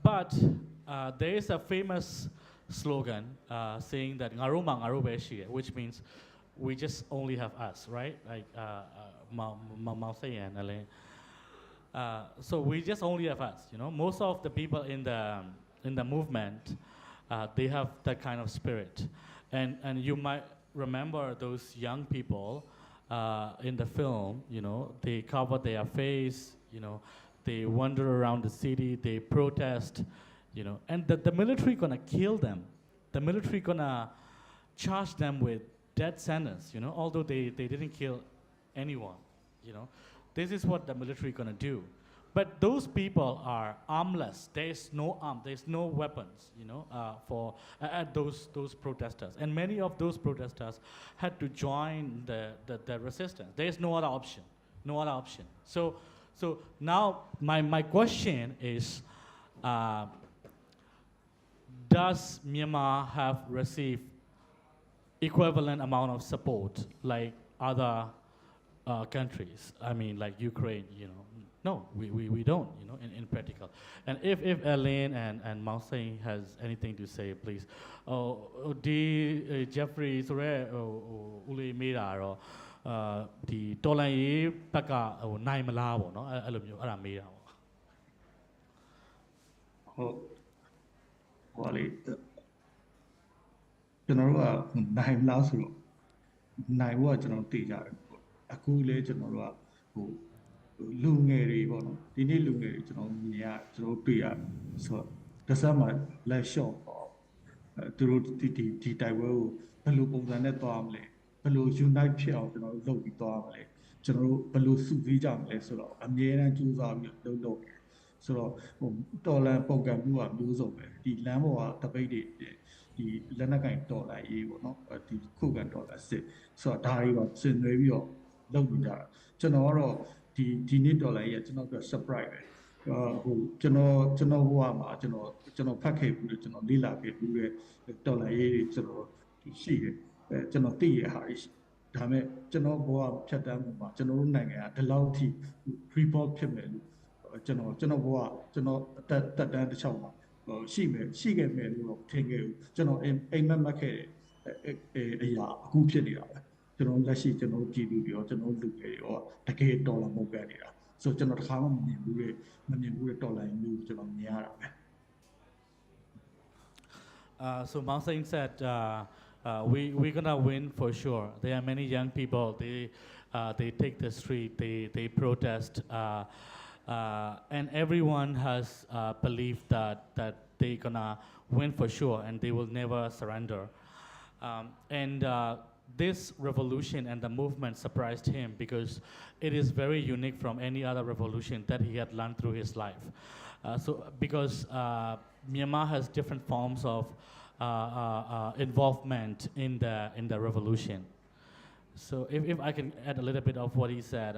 but there is a famous slogan saying that "Ngaru ma ngaru be shi," which means we just only have us, right? Like Mao Zedong. So we just only have us. You know, most of the people in the movement, they have that kind of spirit, and you might remember those young people in the film. You know, they cover their face. You know, they wander around the city. They protest. You know, and the military gonna kill them. The military gonna charge them with death sentence. You know, although they didn't kill anyone. You know, this is what the military gonna do. But those people are armless. There's no arm. There's no weapons. You know, for those protesters. And many of those protesters had to join the resistance. There's no other option. No other option. So now my question is. Does Myanmar have received equivalent amount of support like other countries? I mean, like Ukraine, you know. No, we don't, you know, in practical. And if Elaine and Mao Zedong has anything to say, please. Jeffrey ဆိုရဲဦးလေးမေးတာတော့ဒီတော်လန်ရေးဘက်ကနိုင်မလားပေါ့နော်အဲ့လိုမျိုးအဲ့ဒါမေးတာပေါ့ဟုတ်ဟိုလေကျွန်တော်တို့ကနိုင်လားဆိုတော့နိုင်ဖို့ကကျွန်တော်သိကြတယ်အခုလေကျွန်တော်တို့ကဟိုလူငယ်တွေပေါ့နော်ဒီနေ့လူငယ်တွေကျွန်တော်မြင်ရကျွန်တော်တွေ့ရဆိုတော့တစ်စက်မှာလက်လျှော့ပေါ့သူတို့ဒီတိုက်ပွဲကိုဘယ်လိုပုံစံနဲ့သွားမလဲဘယ်လို unite ဖြစ်အောင်ကျွန်တော်တို့လုပ်ပြီးသွားမလဲကျွန်တော်တို့ဘယ်လိုစုစည်းကြမလဲဆိုတော့အမြဲတမ်းကြိုးစားပြီးလုပ်ဆိုတော့ဟိုတော်လန်ပုံကံမှုကမျိုးစုံပဲဒီလမ်းပေါ်ကတပိတ်တွေဒီလက်နက်ကင်တော်လာရေးပေါ့နော် ဒီခုခံဒေါ်လာစစ်ဆိုတော့ဒါတွေတော့ဆင်နွှဲပြီးတော့လုပ်နေကြတာကျွန်တော်ကတော့ဒီနေ့ဒေါ်လာကြီးကကျွန်တော်က surprise ပဲဟိုကျွန်တော်ဘဝမှာကျွန်တော်ဖတ်ခဲ့ဘူးလေကျွန်တော်လေ့လာခဲ့ဘူးလေဒေါ်လာကြီးတွေကျွန်တော်ရှိတယ်ကျွန်တော်သိရဟာရှိဒါမဲ့ကျွန်တော်ဘဝဖြတ်တန်းမှုမှာကျွန်တော်တို့နိုင်ငံကဒီလောက်ထိ report ဖြစ်မယ်လို့ကျွန်တော်ဘဝကျွန်တော်တက်တန်းတစ်ချောင်းမှာရှိခဲ့မယ်လို့တော့ထင်ခဲ့ဘူးကျွန်တော်အိမ်မက်မှတ်ခဲ့တဲ့အရာအခုဖြစ်နေတာပဲကျွန်တော်လက်ရှိကျွန်တော်ကြည့်ပြီးတော့ကျွန်တော်လူတွေရောတကယ်ဒေါ်လာမဟုတ်ပဲနေတာဆိုကျွန်တော်တစ်ခါမှမမြင်ဘူးတဲ့ဒေါ်လာမျိုးကျွန်တော်မြင်ရတာပဲ So Aung Naing said we're gonna win for sure. There are many young people. They take the street. They protest, and everyone has believed that they're gonna win for sure, and they will never surrender. This revolution and the movement surprised him because it is very unique from any other revolution that he had learned through his life. Because Myanmar has different forms of involvement in the revolution. So if I can add a little bit of what he said,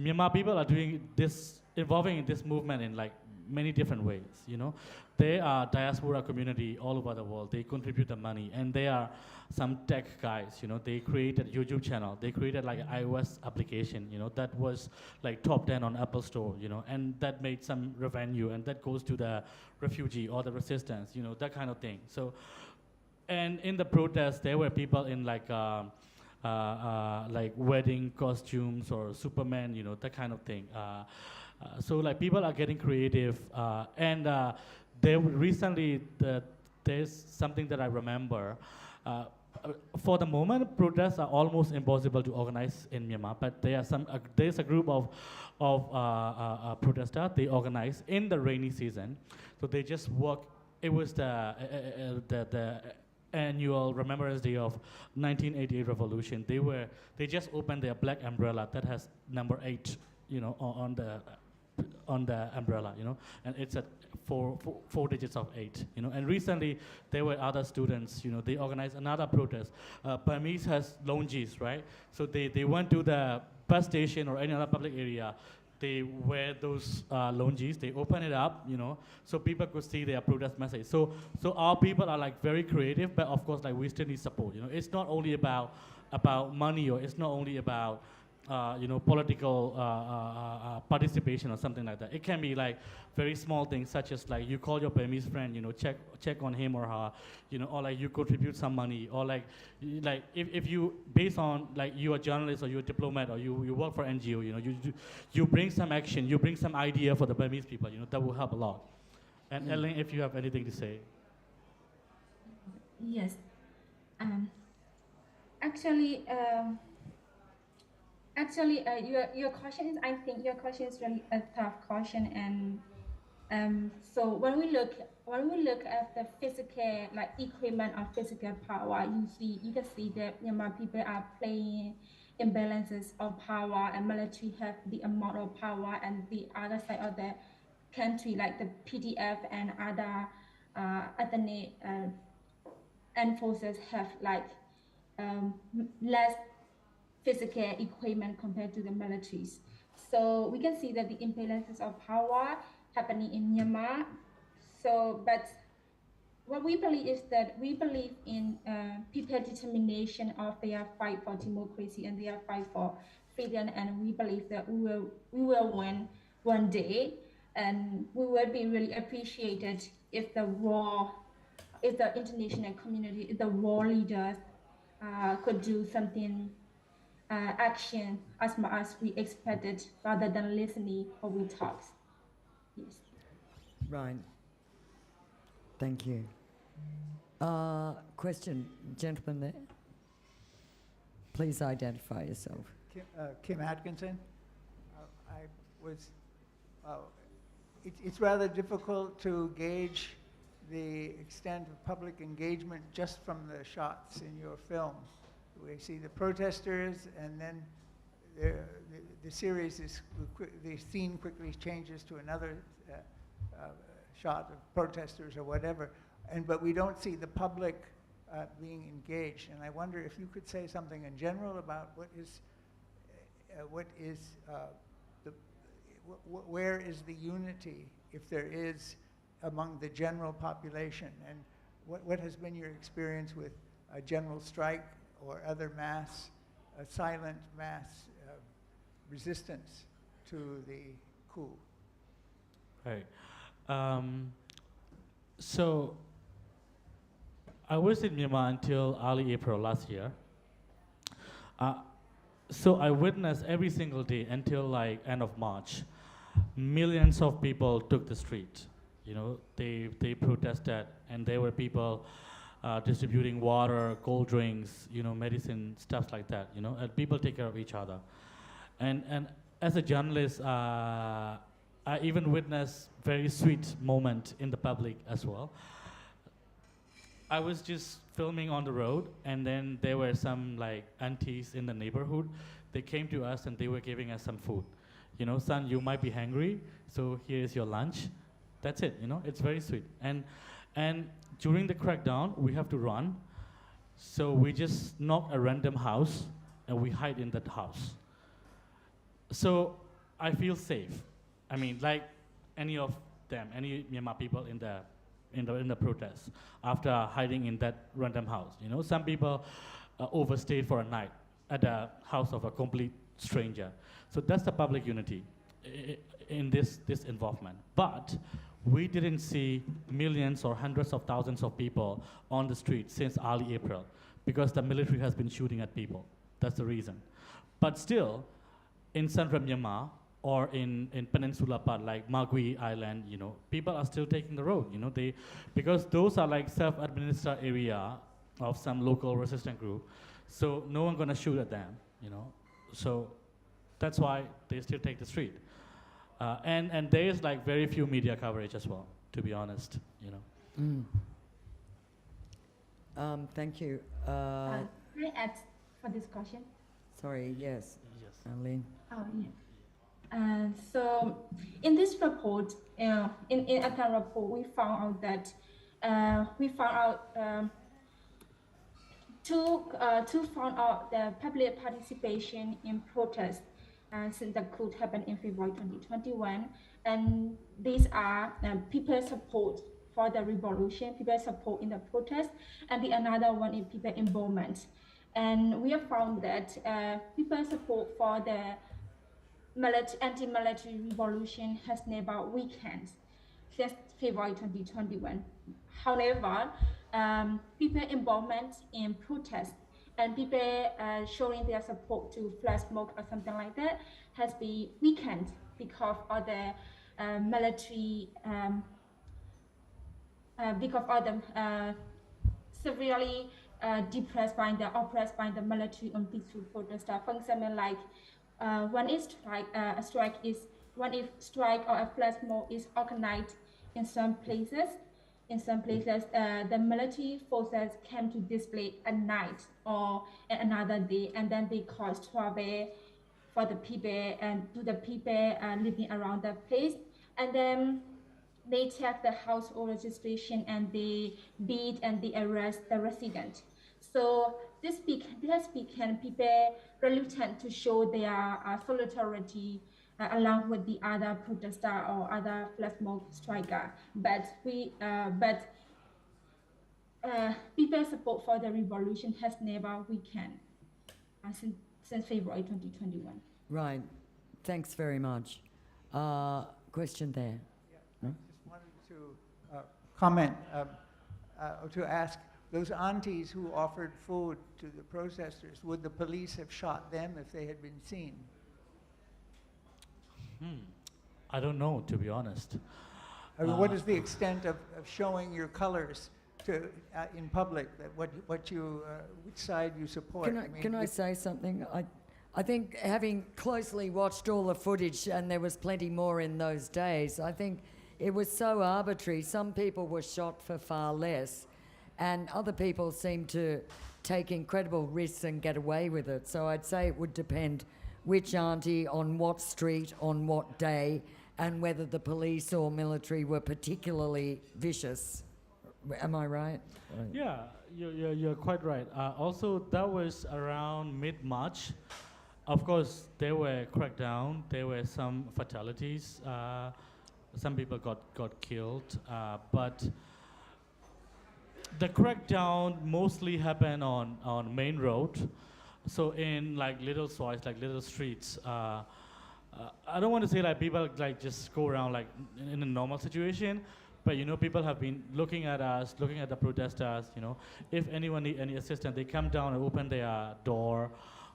Myanmar people are doing this, involving in this movement in like many different ways, you know. They are diaspora community all over the world. They contribute the money, and they are some tech guys, you know. They created YouTube channel. They created like an iOS application, you know, that was like top 10 on Apple Store, you know, and that made some revenue, and that goes to the refugee or the resistance, you know, that kind of thing. So, and in the protest, there were people in like wedding costumes or Superman, you know, that kind of thing. So like people are getting creative, and there recently there's something that I remember. For the moment, protests are almost impossible to organize in Myanmar, but there's a group of protesters. They organize in the rainy season, so they just work. It was the annual Remembrance Day of 1988 revolution. They just opened their black umbrella that has number 8, you know, on the umbrella, you know, and it's at four digits of 8, you know. And recently there were other students, you know, they organized another protest. Burmese has lounges, right? So they went to the bus station or any other public area. They wear those lounges, they open it up, you know, so people could see their protest message. So our people are like very creative, but of course like we still need support, you know. It's not only about money, or it's not only about you know, political participation or something like that. It can be like very small things, such as like you call your Burmese friend, you know, check on him or her, you know, or like you contribute some money, or like if you, based on like you're a journalist or you're a diplomat or you work for NGO, you know, you bring some action, you bring some idea for the Burmese people, you know, that will help a lot. And Ellen, if you have anything to say. Yes. Actually, your question is, I think your question is really a tough question, and so when we look at the physical, like equipment of physical power, you can see that Myanmar people are playing imbalances of power, and military have the amount of power, and the other side of the country, like the PDF and other ethnic and forces, have like less physical equipment compared to the militaries. So we can see that the imbalances of power happening in Myanmar. So, but what we believe is that we believe in people's determination of their fight for democracy and their fight for freedom, and we believe that we will win one day, and we will be really appreciated if the international community, if the war leaders could do something. Action as much as we expected, rather than listening or we talks. Yes. Right. Thank you. Question, gentleman there. Please identify yourself. Kim Atkinson. It's rather difficult to gauge the extent of public engagement just from the shots in your film. We see the protesters, and then the series is, the scene quickly changes to another shot of protesters or whatever, but we don't see the public being engaged. And I wonder if you could say something in general about where is the unity, if there is, among the general population, and what has been your experience with a general strike or other silent mass resistance to the coup? Right. So I was in Myanmar until early April last year. So I witnessed every single day until like end of March. Millions of people took the street. You know, they protested, and there were people distributing water, cold drinks, you know, medicine, stuff like that. You know, and people take care of each other. And as a journalist, I even witnessed very sweet moment in the public as well. I was just filming on the road, and then there were some like aunties in the neighborhood. They came to us and they were giving us some food. You know, son, you might be hungry, so here's your lunch. That's it, you know, it's very sweet. And during the crackdown, we have to run. So we just knock a random house and we hide in that house. So I feel safe. I mean, like any of them, any Myanmar people in the protests, after hiding in that random house. You know, some people overstayed for a night at the house of a complete stranger. So that's the public unity in this involvement. But we didn't see millions or hundreds of thousands of people on the street since early April, because the military has been shooting at people. That's the reason. But still, in central Myanmar, or in peninsula part like Magui Island, you know, people are still taking the road, you know, because those are like self-administered area of some local resistant group, so no one gonna shoot at them, you know, so that's why they still take the street. And there is like very few media coverage as well, to be honest, you know. Thank you. Can I add for this question? Sorry, yes. Arlene. Oh, yeah. So in this report, in the report, we found out that found out the public participation in protests since the coup happened in February 2021, and these are people's support for the revolution, people's support in the protest, and the another one is people involvement. And we have found that people's support for the anti-military revolution has never weakened since February 2021. However, people involvement in protests and people showing their support to flash mob or something like that has been weakened because of the military, because of the severely oppressed by the military on peaceful protesters. For example, like when a strike or a flash mob is organized in some places. In some places, the military forces came to display at night or another day, and then they cause trouble for the people and to the people living around the place. And then they check the household registration and they beat and they arrest the resident. So this has become people reluctant to show their solidarity along with the other protester or other flash mob striker. But people's support for the revolution has never weakened since February 2021. Right. Thanks very much. Question there. Yeah, I just wanted to comment, to ask, those aunties who offered food to the protesters, would the police have shot them if they had been seen? I don't know, to be honest. I mean, what is the extent of showing your colors to in public, that which side you support? Can I say something? I think, having closely watched all the footage, and there was plenty more in those days, I think it was so arbitrary. Some people were shot for far less, and other people seemed to take incredible risks and get away with it. So I'd say it would depend which auntie, on what street, on what day, and whether the police or military were particularly vicious. Am I right? Yeah, you're quite right. Also, that was around mid-March. Of course, there were crackdown. There were some fatalities. Some people got killed. But the crackdown mostly happened on main road. So in like little sois, like little streets. I don't want to say like people like just go around like in a normal situation, but you know people have been looking at us, looking at the protesters. You know, if anyone need any assistance, they come down and open their door,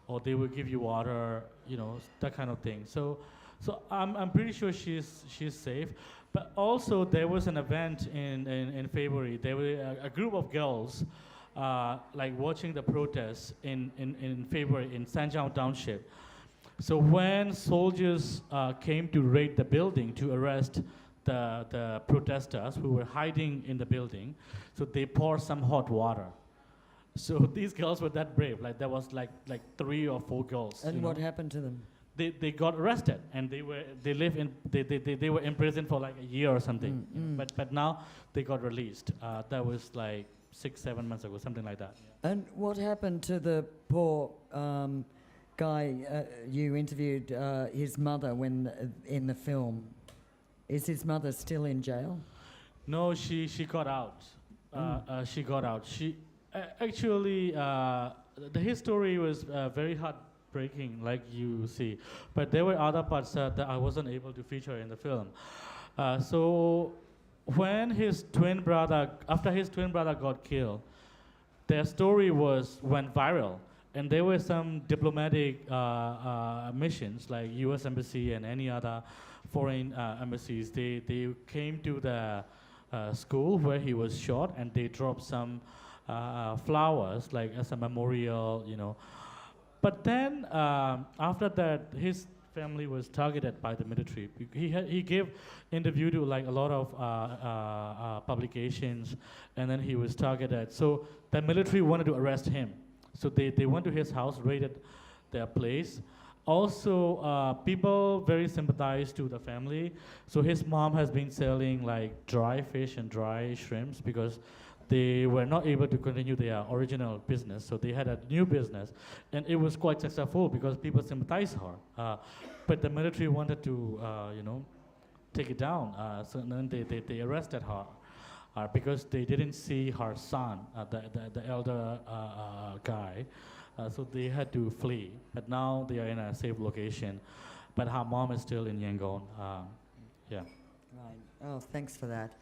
or they will give you water. You know, that kind of thing. So I'm pretty sure she's safe. But also there was an event in February. There were a group of girls like watching the protests in February in Sanjiao Township. So when soldiers came to raid the building to arrest the protesters who were hiding in the building, so they poured some hot water. So these girls were that brave. Like there was like 3 or 4 girls. And what happened to them? They got arrested and they were in prison for like a year or something. You know, but now they got released. That was like 6-7 months ago, something like that. And what happened to the poor guy you interviewed, his mother, when in the film? Is his mother still in jail? No, she got out. She got out. She actually the history was very heartbreaking, like you see. But there were other parts that I wasn't able to feature in the film. So when after his twin brother got killed, their story went viral. And there were some diplomatic missions, like U.S. Embassy and any other foreign embassies. They came to the school where he was shot, and they dropped some flowers, like as a memorial, you know. But then after that, his family was targeted by the military. He gave interview to like a lot of publications, and then he was targeted. So the military wanted to arrest him. So they went to his house, raided their place. Also, people very sympathized to the family. So his mom has been selling like dry fish and dry shrimps because they were not able to continue their original business. So they had a new business, and it was quite successful because people sympathized her. But the military wanted to, take it down. So then they arrested her. Because they didn't see her son, the elder guy, so they had to flee. But now they are in a safe location. But her mom is still in Yangon. Yeah. Right. Oh, thanks for that.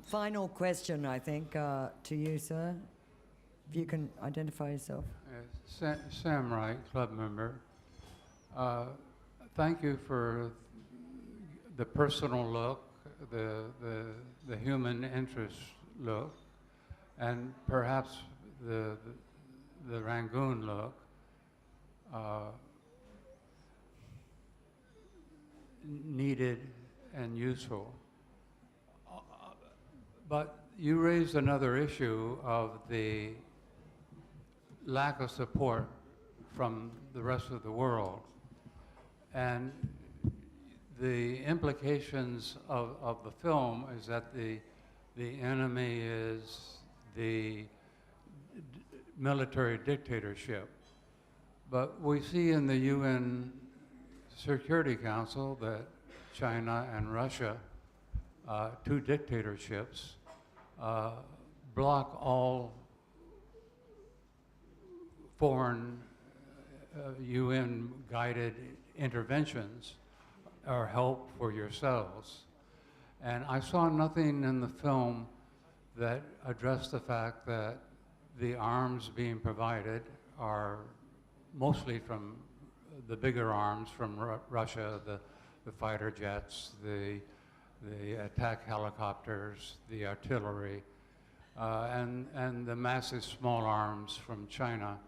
Final question, I think, to you, sir. If you can identify yourself. Sam Wright, club member. Thank you for the personal look, the human interest look, and perhaps the Rangoon look. Needed and useful. But you raised another issue of the lack of support from the rest of the world. And the implications of the film is that the enemy is the military dictatorship. But we see in the UN Security Council that China and Russia, 2 dictatorships, block all foreign UN-guided interventions or help for yourselves. And I saw nothing in the film that addressed the fact that the arms being provided are mostly from the bigger arms from Russia, the fighter jets, the attack helicopters, the artillery, and the massive small arms from China.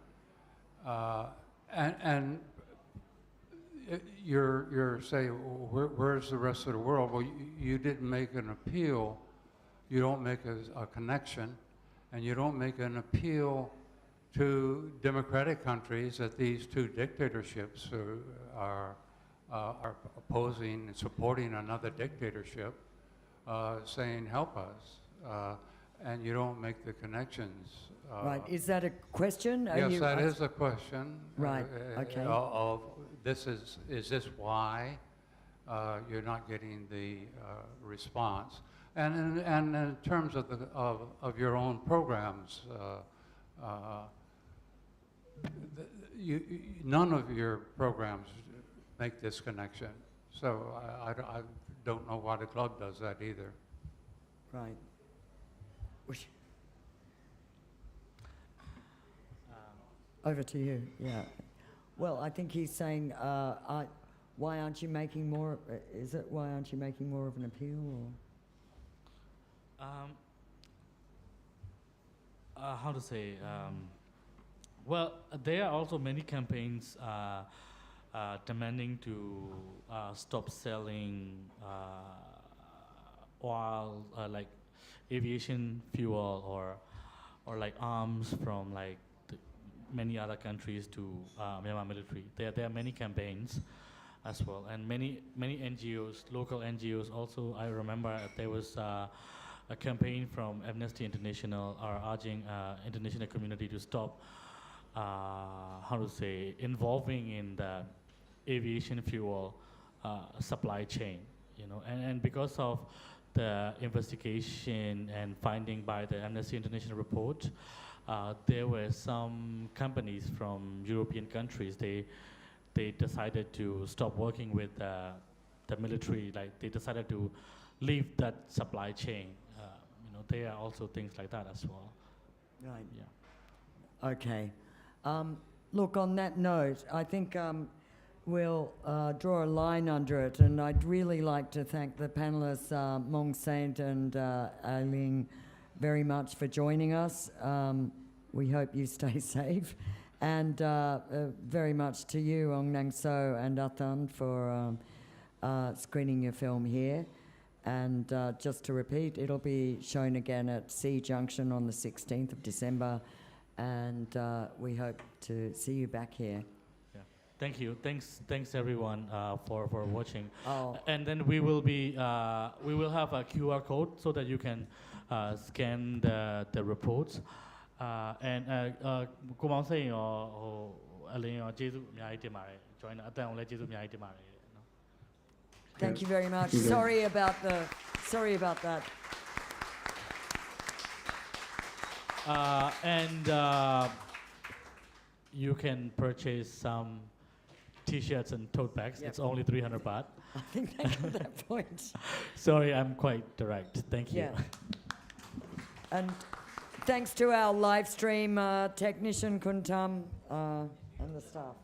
And you're saying, where's the rest of the world? Well, you didn't make an appeal, you don't make a connection, and you don't make an appeal to democratic countries that these 2 dictatorships are opposing and supporting another dictatorship, saying help us. and you don't make the connections. Right, is that a question? Yes, that is a question. Right, okay. Of this is this why you're not getting the response? And in terms of your own programs, none of your programs make this connection. So I don't know why the club does that either. Right. Over to you, yeah. Well, I think he's saying, why aren't you making more, is it why aren't you making more of an appeal? Or? How to say, well, there are also many campaigns demanding to stop selling oil, like aviation fuel or like arms from like many other countries to Myanmar military. There are many campaigns as well, and many NGOs, local NGOs also. I remember there was a campaign from Amnesty International urging international community to stop how to say, involving in the aviation fuel supply chain, you know, and because of the investigation and finding by the Amnesty International report, there were some companies from European countries, they decided to stop working with the military, like they decided to leave that supply chain. You know, there are also things like that as well. Right. Yeah. Okay. Look, on that note, I think we'll draw a line under it, and I'd really like to thank the panelists, Mong Saint and Ailing, very much for joining us. We hope you stay safe. And very much to you, Aung Naing Soe and Athan, for screening your film here. And just to repeat, it'll be shown again at C Junction on the 16th of December. And we hope to see you back here. Yeah. Thank you. Thanks everyone for watching. Oh. And then we will have a QR code so that you can scan the reports. And ကိုမောင်စိန်ရောအလင်းရောကျေးဇူးအများကြီးတင်ပါတယ် join အတန်ကိုလည်းကျေးဇူးအများကြီးတင်ပါတယ်နော် Thank you very much. Sorry about that. And you can purchase some T-shirts and tote bags. Yep. It's only 300 baht. I think they got that point. Sorry, I'm quite direct. Thank you. Yeah. And thanks to our live stream technician Kuntam and the staff.